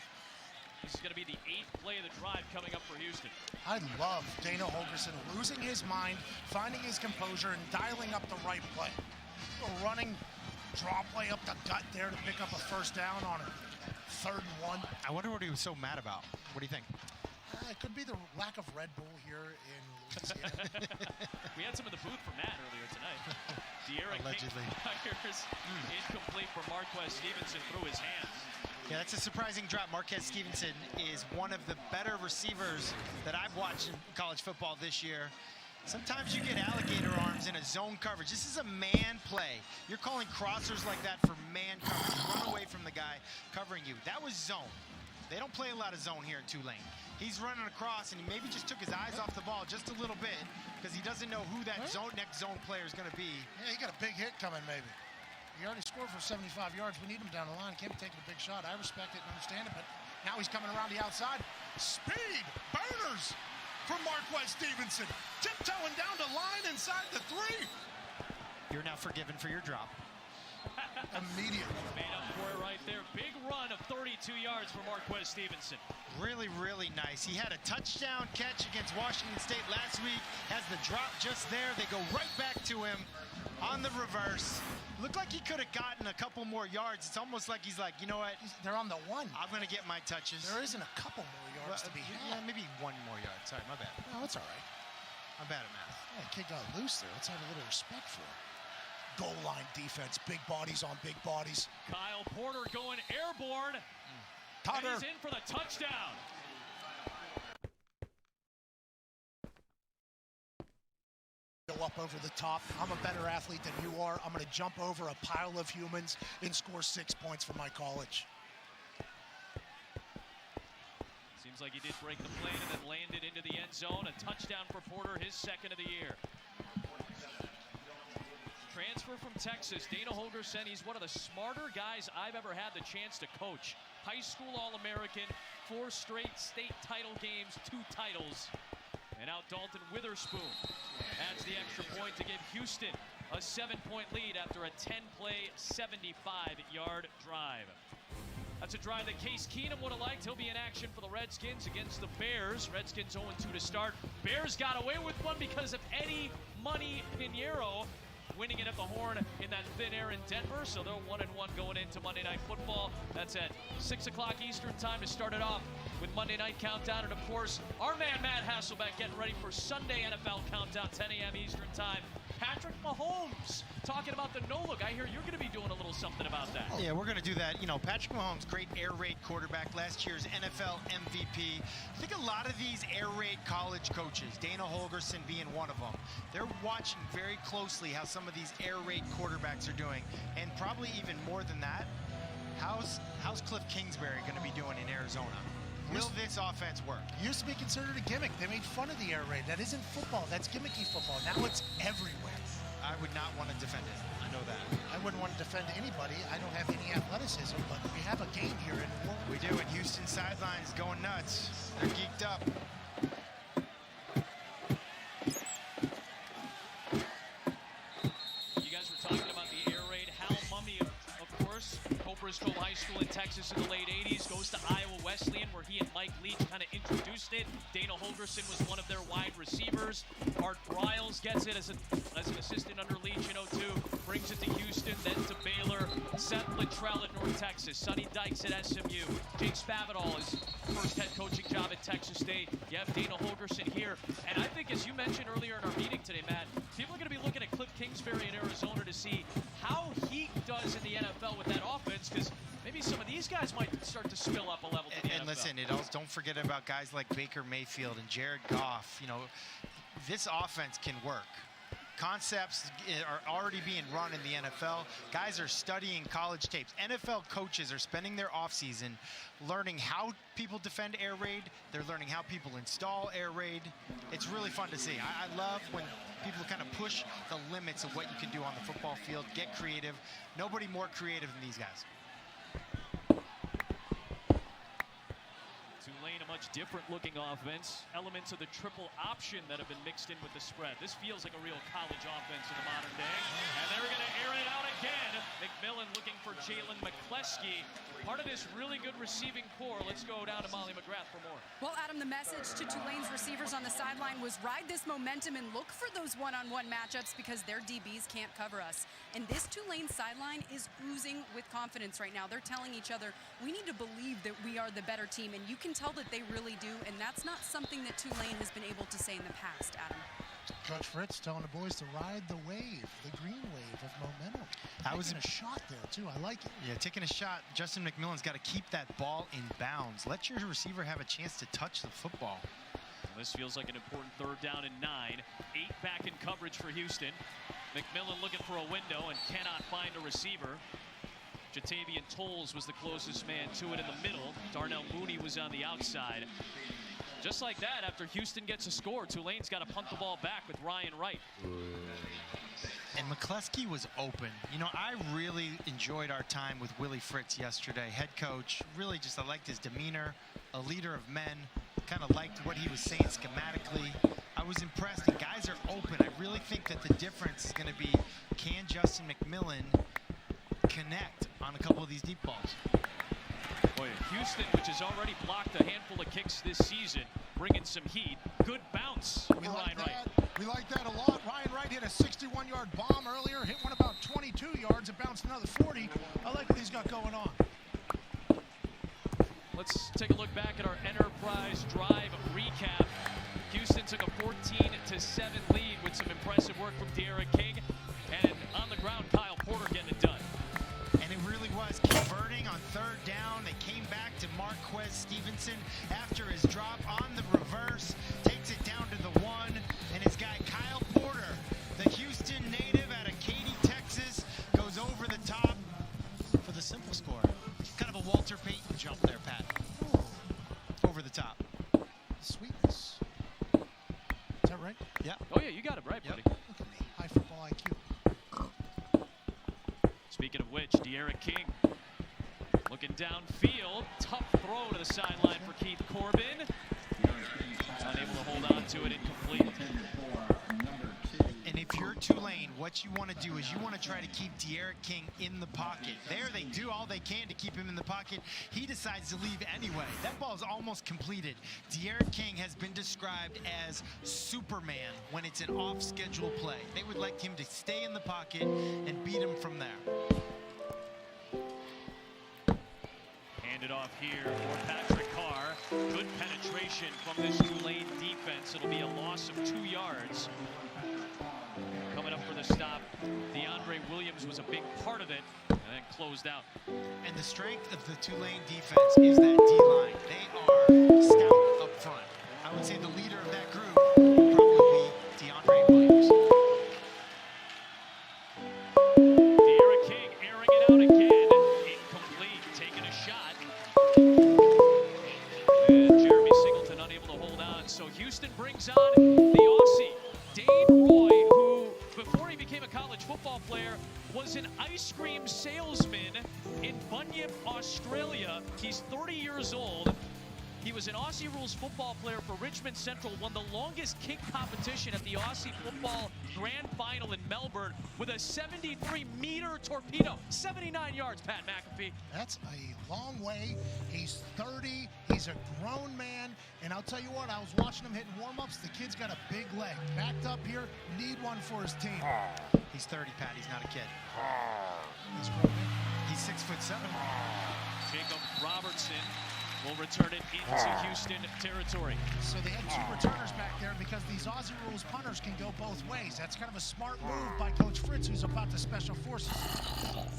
This is going to be the 8th play of the drive coming up for Houston. I love Dana Holgerson losing his mind, finding his composure, and dialing up the right play. A running draw play up the gut there to pick up a first down on a 3rd and 1. I wonder what he was so mad about. What do you think? It could be the lack of Red Bull here in Louisiana. We had some in the booth for Matt earlier tonight. De'Aaron Allegedly. King fires incomplete for Marquez Stevenson through his hands. Yeah, that's a surprising drop. Marquez Stevenson is one of the better receivers that I've watched in college football this year. Sometimes you get alligator arms in a zone coverage. This is a man play. You're calling crossers like that for man coverage. Run away from the guy covering you. That was zone. They don't play a lot of zone here at Tulane. He's running across, and he maybe just took his eyes off the ball just a little bit because he doesn't know who that next zone player is going to be. Yeah, he got a big hit coming, maybe. He already scored for 75 yards. We need him down the line. Can't be taking a big shot. I respect it and understand it, but now he's coming around the outside. Speed! Burners from Marquez Stevenson. Tiptoeing down the line inside the 3. You're now forgiven for your drop. Immediately. Made up for it right there. Big run of 32 yards for Marquez Stevenson. Really, really nice. He had a touchdown catch against Washington State last week. Has the drop just there. They go right back to him on the reverse. Looked like he could have gotten a couple more yards. It's almost like he's like, you know what? They're on the 1. I'm going to get my touches. There isn't a couple more yards to be had. Yeah, maybe 1 more yard. Sorry, my bad. No, it's all right. I'm bad at math. Yeah, kid got loose there. Let's have a little respect for him. Goal line defense. Big bodies on big bodies. Kyle Porter going airborne. Tutter. And he's in for the touchdown. Go up over the top. I'm a better athlete than you are. I'm going to jump over a pile of humans and score 6 points for my college. Seems like he did break the plane and then landed into the end zone. A touchdown for Porter, his 2nd of the year. Transfer from Texas, Dana Holgorsen. He's one of the smarter guys I've ever had the chance to coach. High school All-American, 4 straight state title games, 2 titles. And out Dalton Witherspoon adds the extra point to give Houston a 7-point lead after a 10-play, 75-yard drive. That's a drive that Case Keenum would have liked. He'll be in action for the Redskins against the Bears. Redskins 0-2 to start. Bears got away with one because of Eddie Money Pinheiro winning it at the horn in that thin air in Denver. So they're 1-1 going into Monday Night Football. That's at 6 o'clock Eastern time to start it off with Monday Night Countdown. And of course, our man Matt Hasselbeck getting ready for Sunday NFL Countdown, 10 a.m. Eastern time. Patrick Mahomes talking about the no-look. I hear you're going to be doing a little something about that. Yeah, we're going to do that. You know, Patrick Mahomes, great air raid quarterback, last year's NFL MVP. I think a lot of these air raid college coaches, Dana Holgorsen being one of them, they're watching very closely how some of these air raid quarterbacks are doing. And probably even more than that, how's Cliff Kingsbury going to be doing in Arizona? Will this offense work? Used to be considered a gimmick. They made fun of the air raid. That isn't football. That's gimmicky football. Now it's everywhere. I would not want to defend it. I know that. I wouldn't want to defend anybody. I don't have any athleticism, but we have a game here in New Orleans. We do, and Houston sidelines going nuts. They're geeked up. You guys were talking about the air raid. Hal Mummy, of course, Cobresville High School in Texas in the late 80s, goes to Iowa Wesleyan, where he and Mike Leach kind of introduced it. Dana Holgorsen was one of their wide receivers. Art Briles gets it as an assistant under Leach in 02, brings it to Houston, then to Baylor. Seth Littrell at North Texas, Sonny Dykes at SMU, Jake Spavital, his first head coaching job at Texas State. You have Dana Holgorsen here, and I think, as you mentioned earlier in our meeting today, Matt, people are going to be looking at Cliff Kingsbury in Arizona to see how he does in the NFL with that offense, because maybe some of these guys might start to spill up a level to the NFL. And listen, don't forget about guys like Baker Mayfield and Jared Goff. You know, this offense can work. Concepts are already being run in the NFL. Guys are studying college tapes. NFL coaches are spending their offseason learning how people defend air raid. They're learning how people install air raid. It's really fun to see. I love when people kind of push the limits of what you can do on the football field, get creative. Nobody more creative than these guys. Tulane, a much different looking offense. Elements of the triple option that have been mixed in with the spread. This feels like a real college offense in the modern day. And they're going to air it out again. McMillan looking for Jalen McCleskey. Part of this really good receiving core. Let's go down to Molly McGrath for more. Well, Adam, the message to Tulane's receivers on the sideline was ride this momentum and look for those one-on-one matchups because their DBs can't cover us. And this Tulane sideline is oozing with confidence right now. They're telling each other, we need to believe that we are the better team, and you can tell that they really do, and that's not something that Tulane has been able to say in the past, Adam. Coach Fritz telling the boys to ride the wave, the green wave of momentum. Taking a shot there, too. I like it. Yeah, taking a shot. Justin McMillan's got to keep that ball in bounds. Let your receiver have a chance to touch the football. Well, this feels like an important 3rd down and 9. 8 back in coverage for Houston. McMillan looking for a window and cannot find a receiver. Jatavian Tolles was the closest man to it in the middle. Darnell Mooney was on the outside. Just like that, after Houston gets a score, Tulane's got to punt the ball back with Ryan Wright. And McCleskey was open. You know, I really enjoyed our time with Willie Fritz yesterday. Head coach, really just, I liked his demeanor, a leader of men, kind of liked what he was saying schematically. I was impressed, and guys are open. I really think that the difference is going to be, can Justin McMillan connect on a couple of these deep balls? Boy, Houston, which has already blocked a handful of kicks this season, bringing some heat. Good bounce with Ryan Wright. We like that a lot. Ryan Wright hit a 61-yard bomb earlier, hit one about 22 yards, it bounced another 40. I like what he's got going on. Let's take a look back at our Enterprise Drive recap. Houston took a 14-7 lead with some impressive work from De'Aaron King. And on the ground, Kyle Porter getting it done. And it really was converting on third down. They came back to Marquez Stevenson after his drop on the reverse, takes it down to the 1, and his guy Kyle Porter, the Houston native out of Katy, Texas, goes over the top for the simple score. Kind of a Walter Payton jump there, Pat. Over the top. Sweetness. Is that right? Yeah. Oh, yeah, you got it right, buddy. Look at me, high football IQ. Speaking of which, De'Aaron King looking downfield. Tough throw to the sideline for Keith Corbin. Unable to hold on to it, incomplete. And if you're Tulane, what you want to do is you want to try to keep De'Aaron King in the pocket. There they do all they can to keep him in the pocket. He decides to leave anyway. That ball is almost completed. De'Aaron King has been described as Superman when it's an off-schedule play. They would like him to stay in the pocket and beat him from there. Handed off here for Patrick Carr. Good penetration from this Tulane defense. It'll be a loss of 2 yards. Coming up for the stop, DeAndre Williams was a big part of it and then closed out. And the strength of the Tulane defense is that D-line. They are stout up front. I would say the leader of that group would probably be DeAndre Williams. De'Aaron King airing it out again. Incomplete, taking a shot. And Jeremy Singleton unable to hold on. So Houston brings on the Aussie, Dane Roy, who, before he became a college football player, was an ice cream salesman in Bunyip, Australia. He's 30 years old. He was an Aussie Rules football player for Richmond Central, won the longest kick competition at the Aussie Football Grand Final in Melbourne with a 73-meter torpedo. 79 yards, Pat McAfee. That's a long way. He's 30. He's a grown man. And I'll tell you what, I was watching him hitting warm-ups. The kid's got a big leg. Backed up here, need one for his team. He's 30, Pat. He's not a kid. He's grown man. He's 6'7". Jacob Robertson will return it into Houston territory. So they had 2 returners back there because these Aussie Rules punters can go both ways. That's kind of a smart move by Coach Fritz, who's about the Special Forces.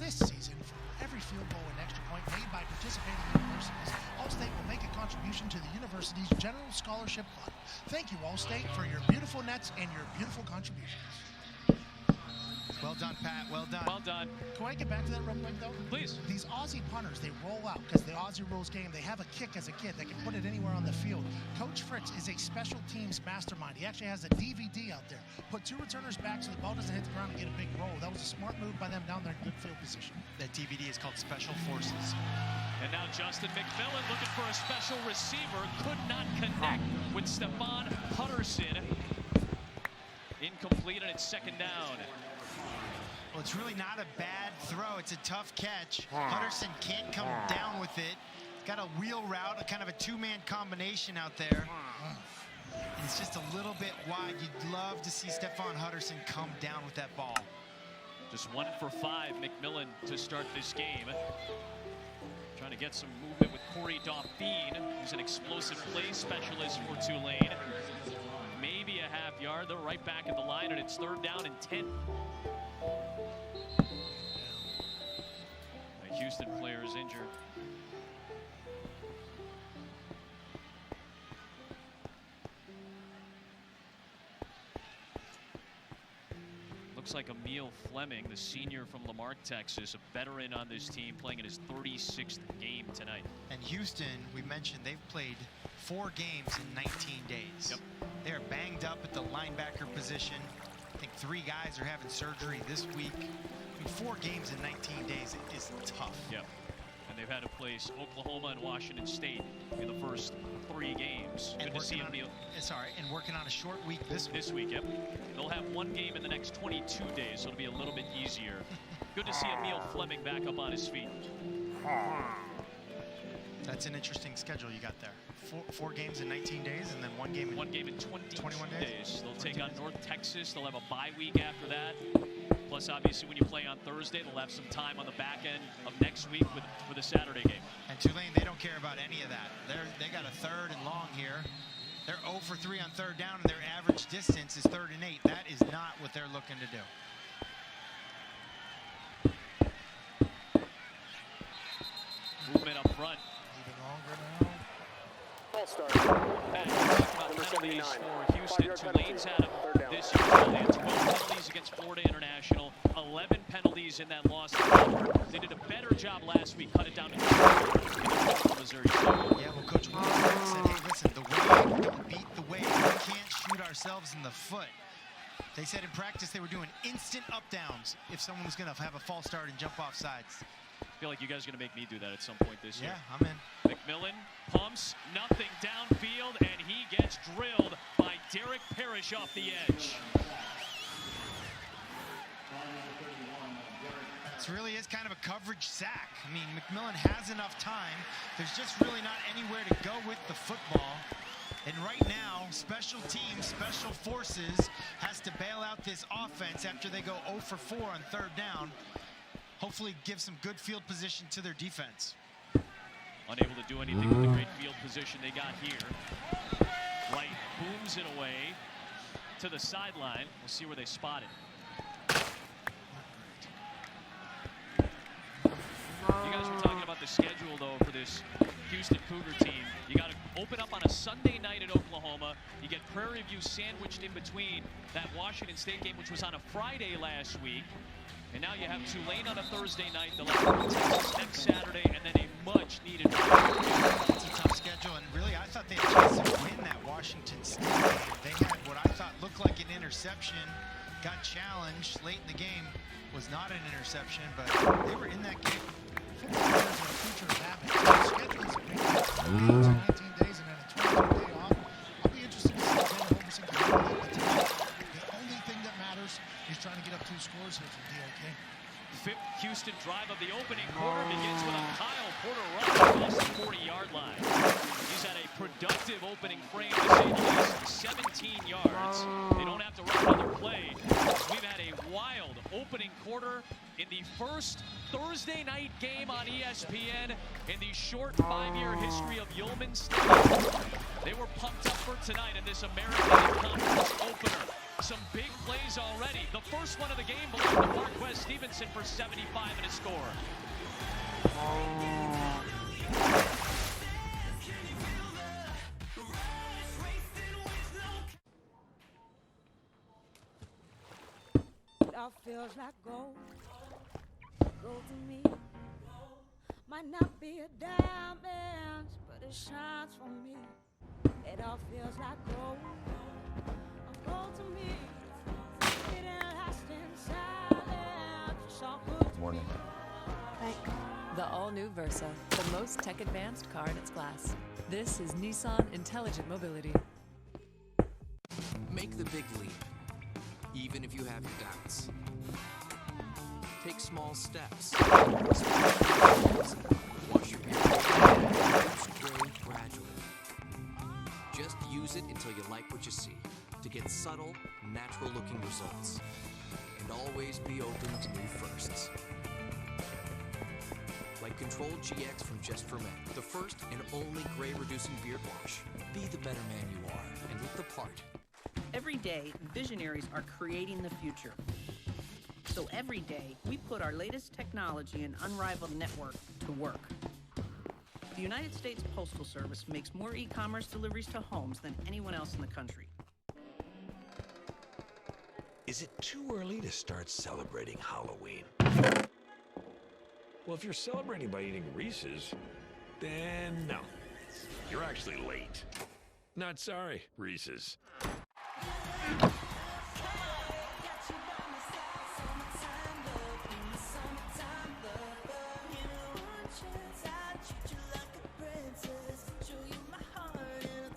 This season, for every field goal and extra point made by participating universities, Allstate will make a contribution to the university's General Scholarship Fund. Thank you, Allstate, for your beautiful nets and your beautiful contributions. Well done, Pat. Well done. Well done. Can I get back to that real quick, though? Please. These Aussie punters, they roll out because the Aussie Rules game, they have a kick as a kid. They can put it anywhere on the field. Coach Fritz is a special teams mastermind. He actually has a DVD out there. Put 2 returners back so the ball doesn't hit the ground and get a big roll. That was a smart move by them down there in good field position. That DVD is called Special Forces. And now Justin McMillan looking for a special receiver. Could not connect with Stephon Hutterson. Incomplete, and it's second down. Well, it's really not a bad throw. It's a tough catch. Hutterson can't come down with it. Got a wheel route, a kind of a 2-man combination out there. And it's just a little bit wide. You'd love to see Stephon Hutterson come down with that ball. Just 1 for 5, McMillan to start this game. Trying to get some movement with Corey Dauphine, who's an explosive play specialist for Tulane. Maybe a half yard. They're right back at the line, and it's 3rd down and 10. A Houston player is injured. Looks like Emil Fleming, the senior from Lamarck, Texas, a veteran on this team, playing in his 36th game tonight. And Houston, we mentioned they've played 4 games in 19 days. Yep. They're banged up at the linebacker position. I think 3 guys are having surgery this week. I mean, 4 games in 19 days is tough. Yep. And they've had to place Oklahoma and Washington State in the first 3 games. And Good to see them be. And working on a short week this week. This week, yep. They'll have 1 game in the next 22 days, so it'll be a little bit easier. Good to see Emil Fleming back up on his feet. That's an interesting schedule you got there. 4 games in 19 days, and then 1 game in 21 days. They'll take on North Texas. They'll have a bye week after that. Plus, obviously, when you play on Thursday, they'll have some time on the back end of next week with a Saturday game. And Tulane, they don't care about any of that. They got a 3rd and long here. They're 0 for 3 on 3rd down, and their average distance is 3rd and 8. That is not what they're looking to do. Movement up front. Even longer now. False start. Number 79. For Houston, Tulane's had them this year. They had 12 penalties against Florida International, 11 penalties in that loss. They did a better job last week, cut it down to 2 Missouri. Yeah, well, Coach Williams said, hey, listen, the Wave don't beat the Wave. We can't shoot ourselves in the foot. They said in practice they were doing instant up-downs if someone was going to have a false start and jump off sides. I feel like you guys are going to make me do that at some point this year. Yeah, I'm in. McMillan pumps, nothing downfield, and he gets drilled by Derek Parrish off the edge. This really is kind of a coverage sack. I mean, McMillan has enough time. There's just really not anywhere to go with the football. And right now, special teams, special forces has to bail out this offense after they go 0 for 4 on 3rd down. Hopefully give some good field position to their defense. Unable to do anything with the great field position they got here. Wright booms it away to the sideline. We'll see where they spot it. You guys were talking about the schedule, though, for this Houston Cougar team. You got to open up on a Sunday night at Oklahoma. You get Prairie View sandwiched in between that Washington State game, which was on a Friday last week. And now you have Tulane on a Thursday night. They'll have Texas next Saturday, and then a much-needed. It's a tough schedule, and really, I thought they had a chance to win that Washington State game. They had what I thought looked like an interception, got challenged late in the game, was not an interception, but they were in that game. Football players are a creature of habit. The schedule is great. 19 days and then a 22-day off. I'll be interested to see if Holmes can do that. But tonight, the only thing that matters is trying to get up 2 scores here from DOK. Fifth Houston drive of the opening quarter begins with a Kyle Porter run across the 40-yard line. He's had a productive opening frame to say the least, 17 yards. They don't have to run another play. We've had a wild opening quarter in the first Thursday night game on ESPN in the short 5-year history of Yulman Stadium. They were pumped up for tonight in this American Conference opener. Some big plays already. The first one of the game belonged to Marquez Stevenson for 75 and a score. It all feels like gold. Gold to me. Might not be a diamond, but it shines for me. It all feels like gold. Gold to me. It lasts in silence. It's all good to Morning. The all-new Versa, the most tech-advanced car in its class. This is Nissan Intelligent Mobility. Make the big leap, even if you have your doubts. Take small steps. Wash your hair. Spray gradually. Just use it until you like what you see, to get subtle, natural-looking results. And always be open to new firsts. Like Control GX from Just for Men, the first and only gray-reducing beard wash. Be the better man you are, and look the part. Every day, visionaries are creating the future. So every day, we put our latest technology and unrivaled network to work. The United States Postal Service makes more e-commerce deliveries to homes than anyone else in the country. Is it too early to start celebrating Halloween? Well, if you're celebrating by eating Reese's, then no. You're actually late. Not sorry, Reese's.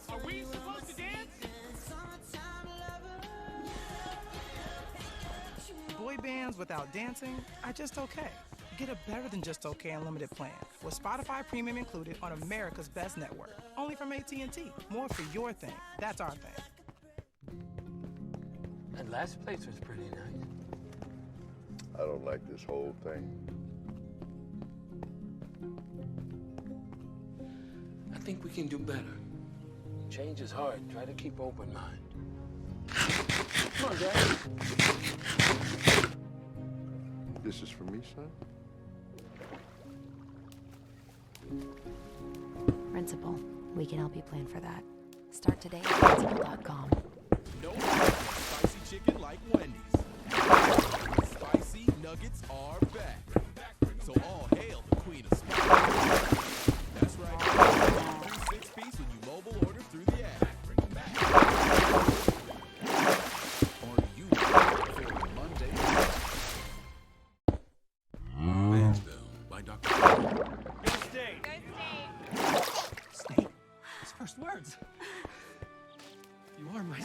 Are we supposed to dance? Boy bands without dancing are just okay. Get a better than just okay unlimited plan with Spotify Premium included on America's Best Network. Only from AT&T. More for your thing. That's our thing. That last place was pretty nice. I don't like this whole thing. I think we can do better. Change is hard. Try to keep open mind. Come on, Dad. This is for me, son? Principal, we can help you plan for that. Start today at principal.com. No spicy chicken like Wendy's. Spicy nuggets are back. So all hail the queen of spice. That's right. 6-piece when you mobile order through the app. Or you for Monday. Fansville by Dr. Go State. State? His first words. You are my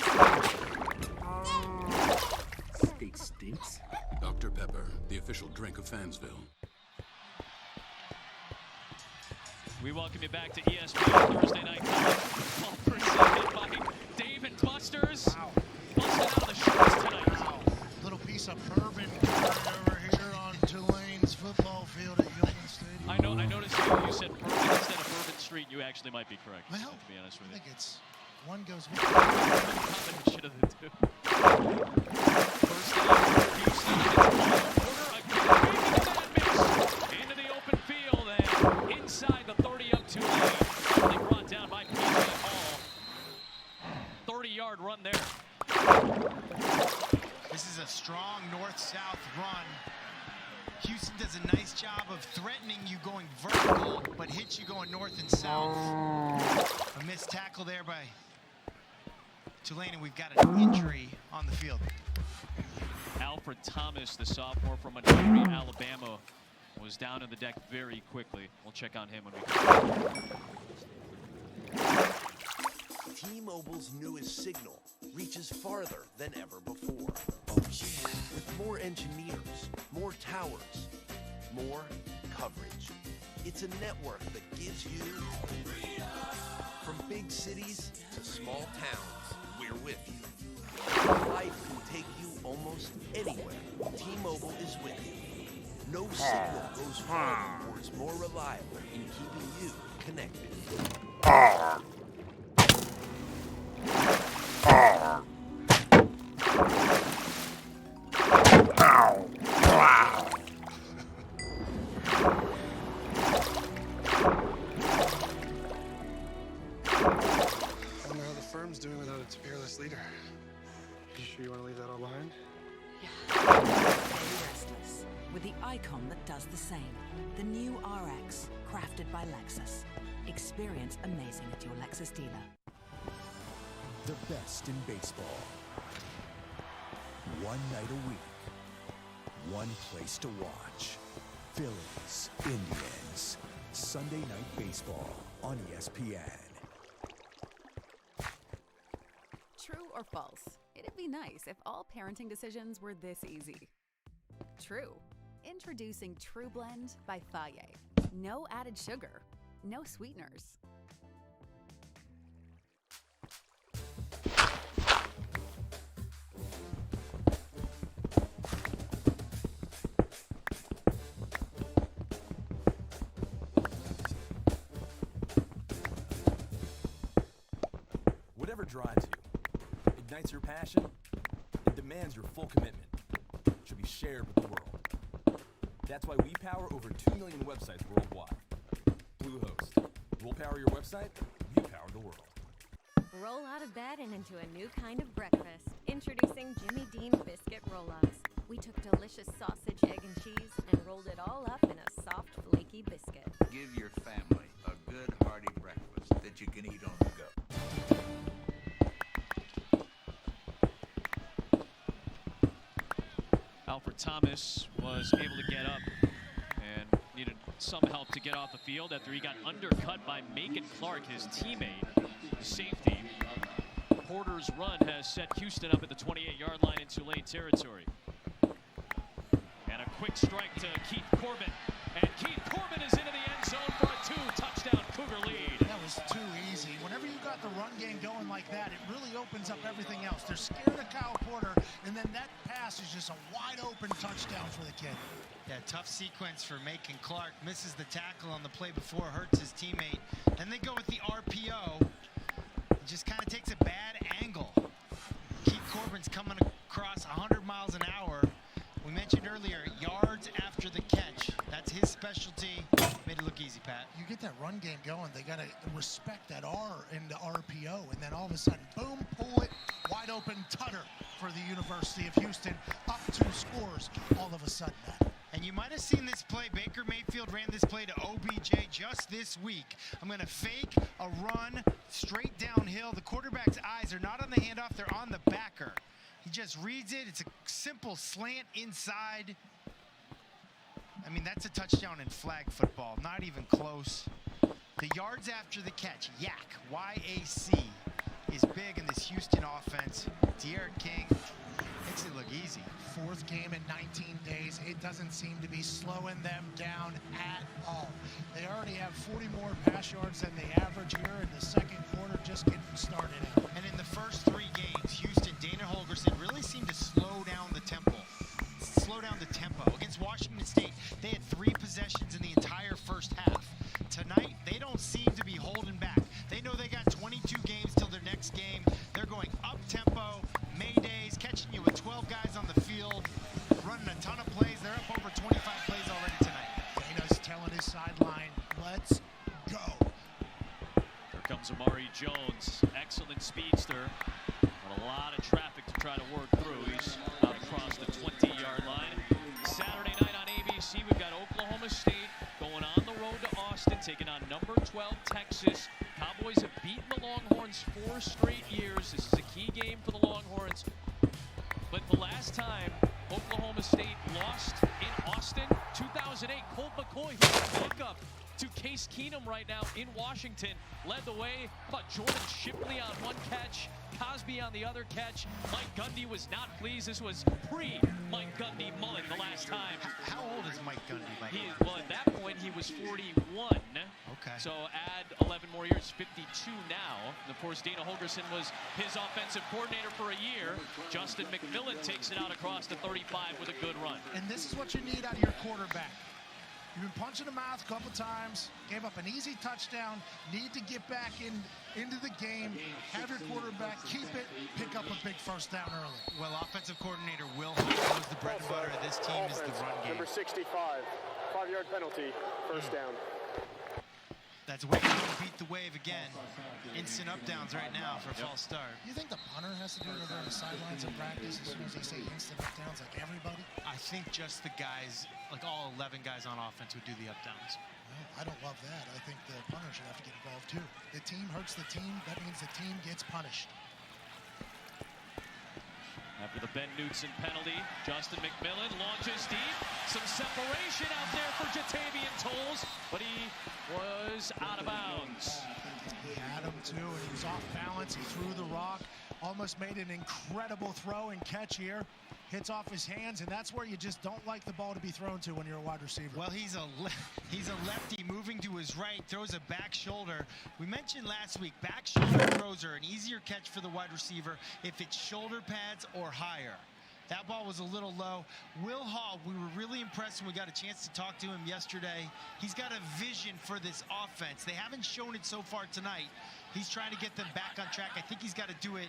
State stinks. Dr. Pepper, the official drink of Fansville. We welcome you back to ESPN Thursday Night College. All presented by Dave and Buster's. Wow. Busted out of the shorts tonight. Wow. Little piece of bourbon over here on Tulane's football field at Union Stadium. I noticed you said Bourbon instead of Bourbon Street. You actually might be correct. Well, to be honest with you. I think it's one goes with Combination of the two. First down for Houston. It's Porter again. Into the open field and inside the 30 up Tulane. Only brought down by P.J. Hall. 30-yard run there. This is a strong north-south run. Houston does a nice job of threatening you going vertical, but hits you going north and south. A missed tackle there by Tulane, and we've got an injury on the field. Alfred Thomas, the sophomore from Montgomery, Alabama, was down in the deck very quickly. We'll check on him when we come. T-Mobile's newest Signal reaches farther than ever before. Oh yeah. With more engineers, more towers, more coverage. It's a network that gives you freedom. From big cities to small towns, we're with you. Life can take you almost anywhere. T-Mobile is with you. No signal goes farther or is more reliable in keeping you connected. I wonder how the firm's doing without its fearless leader. You sure you want to leave that all behind? Stay restless with the icon that does the same. The new RX, crafted by Lexus. Experience amazing at your Lexus dealer. The best in baseball. One night a week. One place to watch. Phillies, Indians. Sunday Night Baseball on ESPN. True or false? It'd be nice if all parenting decisions were this easy. True. Introducing True Blend by Faye. No added sugar. No sweeteners. Whatever drives you, ignites your passion, and demands your full commitment, should be shared with the world. That's why we power over 2 million websites worldwide. Bluehost. We'll power your website, you power the world. Roll out of bed and into a new kind of breakfast. Introducing Jimmy Dean Biscuit Roll-Ups. We took delicious sausage, egg, and cheese and rolled it all up in a soft, flaky biscuit. Give your family a good, hearty breakfast that you can eat on the go. Alfred Thomas was able to get up and needed some help to get off the field after he got undercut by Macon Clark, his teammate, safety. Porter's run has set Houston up at the 28-yard line in Tulane territory. And a quick strike to Keith Corbin. And Keith Corbin is into the end zone for a 2-touchdown Cougar lead. That was too easy. Whenever you got the run game going like that, it really opens up everything else. They're scared of Kyle Porter, and then that pass is just a wide open touchdown for the kid. Yeah, tough sequence for Macon Clark. Misses the tackle on the play before, hurts his teammate. Then they go with the RPO. It just kind of takes a bad angle. Keith Corbin's coming across 100 miles an hour. We mentioned earlier, yards after the catch. That's his specialty. Made it look easy, Pat. You get that run game going, they got to respect that R in the RPO, and then all of a sudden, boom, pull it, wide open tutter for the University of Houston, up 2 scores all of a sudden. And you might have seen this play. Baker Mayfield ran this play to OBJ just this week. I'm going to fake a run straight downhill. The quarterback's eyes are not on the handoff, they're on the backer. He just reads it. It's a simple slant inside. I mean, that's a touchdown in flag football. Not even close. The yards after the catch, YAC, Y-A-C, is big in this Houston offense. De'Aaron King makes it look easy. 4th game in 19 days. It doesn't seem to be slowing them down at all. They already have 40 more pass yards than they average here in the second quarter, just getting started out. And in the first 3 games, Houston, Dana Holgorsen really seemed to slow down the tempo. Against Washington State, they had 3 possessions in the entire first half. Tonight, they don't seem to be holding back. They know they got 22 games till their next game. They're going up-tempo, maydays, catching you with 12 guys on the field, running a ton of plays. They're up over 25 plays already tonight. Dana's telling his sideline, let's go. Here comes Amari Jones, excellent speedster. But a lot of traffic to try to work through. He's out across the 20-yard line. Saturday night on ABC, we've got Oklahoma State going on the road to Austin, taking on number 12 Texas. Cowboys have beaten the Longhorns 4 straight years. This is a key game for the Longhorns. But the last time Oklahoma State lost in Austin, 2008, Colt McCoy, who's backup to Case Keenum right now in Washington, led the way. But Jordan Shipley on 1 catch, Cosby on the other catch. Mike Gundy was not pleased. This was pre-Mike Gundy Mullen the last time. How old is Mike Gundy? Well, at that point, he was 41. Okay. So add 11 more years, 52 now. And of course, Dana Holgorsen was his offensive coordinator for a year. Justin McMillan takes it out across the 35 with a good run. And this is what you need out of your quarterback. You've been punched in the mouth a couple times, gave up an easy touchdown, need to get back into the game, have your quarterback keep it, pick up a big first down early. Well, offensive coordinator Will Hunt knows the bread and butter of this team is the run game. Number 65, 5-yard penalty, first down. That's way to beat the wave again. Instant up downs right now for a false start. You think the punter has to do it over on the sidelines in practice as soon as they say instant up downs like everybody? I think just the guys, like all 11 guys on offense would do the up downs. Well, I don't love that. I think the punter should have to get involved too. The team hurts the team, that means the team gets punished. After the Ben Knutson penalty, Justin McMillan launches deep. Some separation out there for Jatavian Tolles, but he was out of bounds. He had him too, and he was off balance. He threw the rock, almost made an incredible throw and catch here. Hits off his hands, and that's where you just don't like the ball to be thrown to when you're a wide receiver. Well, he's a lefty moving to his right, throws a back shoulder. We mentioned last week, back shoulder throws are an easier catch for the wide receiver if it's shoulder pads or higher. That ball was a little low. Will Hall, we were really impressed when we got a chance to talk to him yesterday. He's got a vision for this offense. They haven't shown it so far tonight. He's trying to get them back on track. I think he's got to do it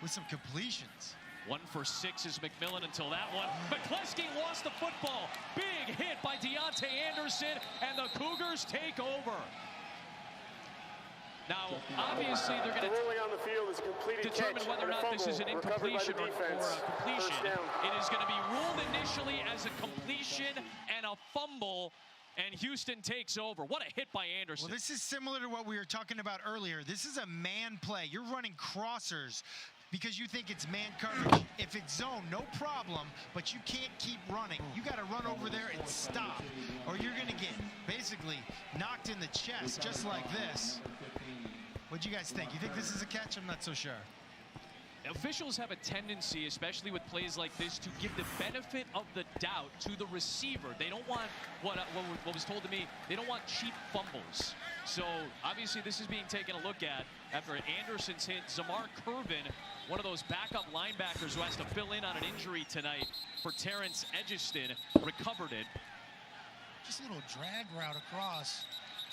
with some completions. 1 for 6 is McMillan until that one. McCleskey lost the football. Big hit by Deontay Anderson, and the Cougars take over. Now, obviously, they're going to determine whether or not this is an incompletion or a completion. It is going to be ruled initially as a completion and a fumble, and Houston takes over. What a hit by Anderson. Well, this is similar to what we were talking about earlier. This is a man play. You're running crossers because you think it's man coverage. If it's zone, no problem, but you can't keep running. You got to run over there and stop, or you're going to get basically knocked in the chest just like this. What do you guys think? You think this is a catch? I'm not so sure. Officials have a tendency, especially with plays like this, to give the benefit of the doubt to the receiver. They don't want what was told to me. They don't want cheap fumbles. So obviously this is being taken a look at after Anderson's hit. Zamar Curvin, one of those backup linebackers who has to fill in on an injury tonight for Terrence Edgiston, recovered it. Just a little drag route across.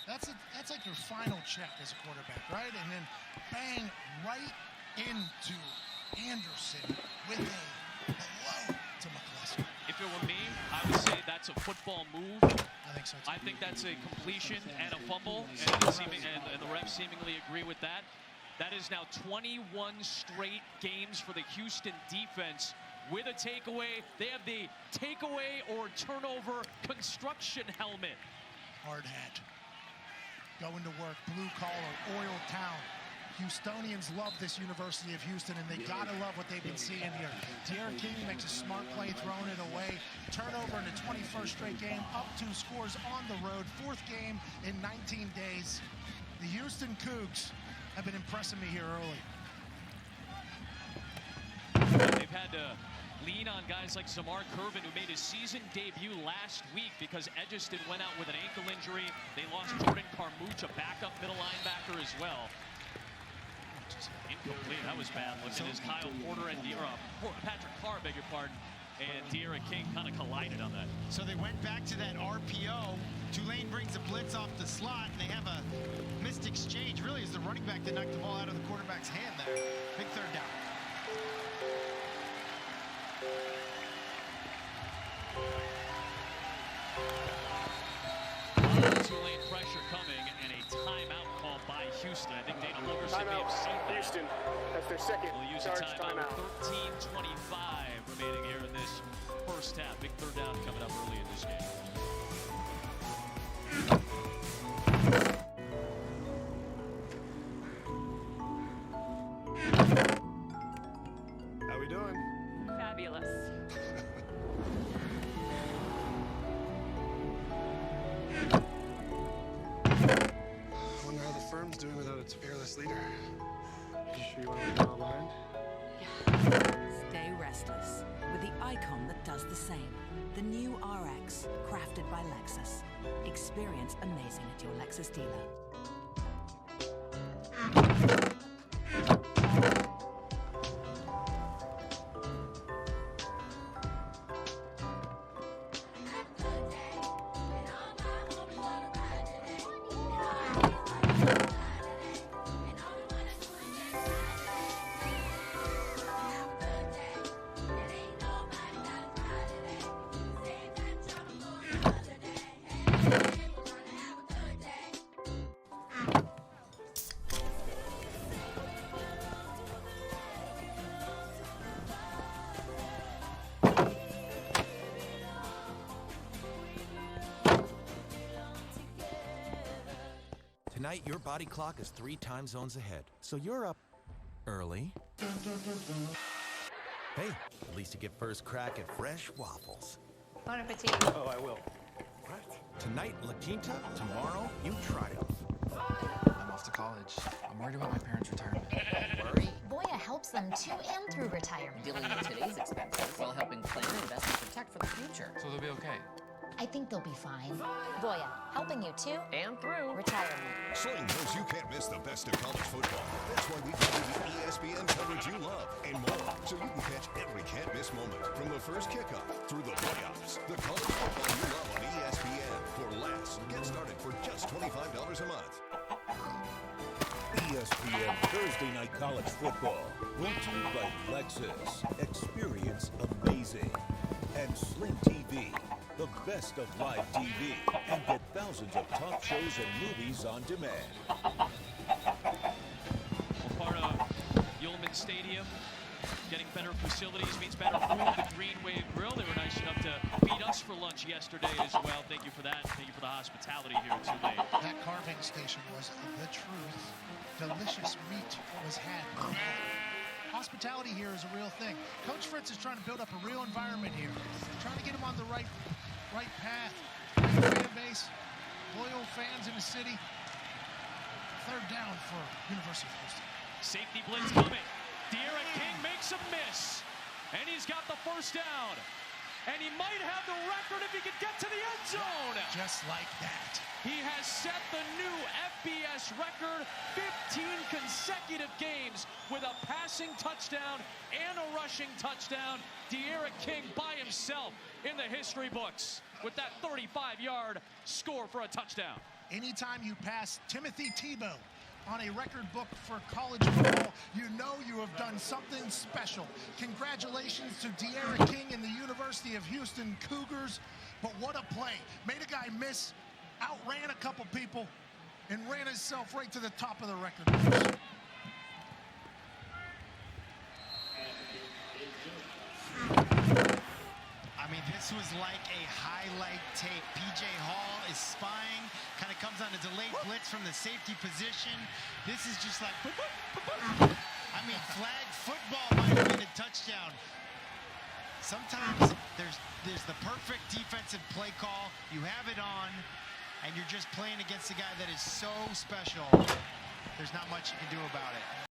That's like your final check as a quarterback, right? And then bang right into Anderson with a blow to McCluster. If it were me, I would say that's a football move. I think so too. I think that's a completion and a fumble, and the refs seemingly agree with that. That is now 21 straight games for the Houston defense with a takeaway. They have the takeaway or turnover construction helmet. Hard hat. Going to work, blue collar, oil town. Houstonians love this University of Houston, and they gotta love what they've been seeing here. De'Aaron King makes a smart play, throwing it away. Turnover in the 21st straight game, up 2 scores on the road. 4th game in 19 days. The Houston Cougs have been impressing me here early. They've had to lean on guys like Zamar Curvin, who made his season debut last week because Edgiston went out with an ankle injury. They lost Jordan Carmouche, a backup middle linebacker as well. Incomplete. That was bad looking as Kyle Porter and Patrick Carr, beg your pardon, and De'Aaron King kind of collided on that. So they went back to that RPO. Tulane brings a blitz off the slot, and they have a missed exchange. Really, is the running back that knocked the ball out of the quarterback's hand there. Big 3rd down. Tulane pressure coming and a timeout called by Houston. I think Dana Holgorsen may have seen that. Houston, that's their second We'll use a timeout. 13:25 remaining here in this first half. Big 3rd down coming up early in this game. How we doing? Fabulous. I wonder how the firm's doing without its fearless leader. You sure you want to leave all behind? Stay restless with the icon that does the same. The new RX, crafted by Lexus. Experience amazing at your Lexus dealer. Tonight, your body clock is 3 time zones ahead, so you're up early. Hey, at least you get first crack at fresh waffles. Bon appetit. Oh, I will. What? Tonight, La Quinta. Tomorrow, you Triumph. I'm off to college. I'm worried about my parents' retirement. Don't worry. Voya helps them to and through retirement. Dealing with today's expenses while helping plan, invest, and protect for the future. So they'll be okay. I think they'll be fine. Voya, helping you to and through retirement. Sling knows you can't miss the best of college football. That's why we give you the ESPN coverage you love and more, so you can catch every can't-miss moment from the first kickoff through the playoffs. The college football you love on ESPN for less. Get started for just $25 a month. ESPN Thursday Night College Football, brought to you by Lexus. Experience amazing. And Sling TV, the best of live TV, and get thousands of top shows and movies on demand. Well, part of Yulman Stadium, getting better facilities means better food. The Green Wave Grill, they were nice enough to feed us for lunch yesterday as well. Thank you for that. Thank you for the hospitality here at Tulane. That carving station was the truth. Delicious meat was had. Hospitality here is a real thing. Coach Fritz is trying to build up a real environment here. Trying to get him on the right path. Great fan base, loyal fans in the city. Third down for University of Houston. Safety blitz coming. De'Aaron King makes a miss. And he's got the first down. And he might have the record if he could get to the end zone. Just like that. He has set the new FBS record, 15 consecutive games with a passing touchdown and a rushing touchdown. De'Aaron King by himself in the history books with that 35-yard score for a touchdown. Anytime you pass Timothy Tebow on a record book for college football, you know you have done something special. Congratulations to De'Aaron King and the University of Houston Cougars. But what a play. Made a guy miss, outran a couple people, and ran himself right to the top of the record books. I mean, this was like a highlight tape. P.J. Hall is spying, kind of comes on a delayed blitz from the safety position. This is just like, I mean, flag football might have been a touchdown. Sometimes there's the perfect defensive play call. You have it on, and you're just playing against a guy that is so special. There's not much you can do about it.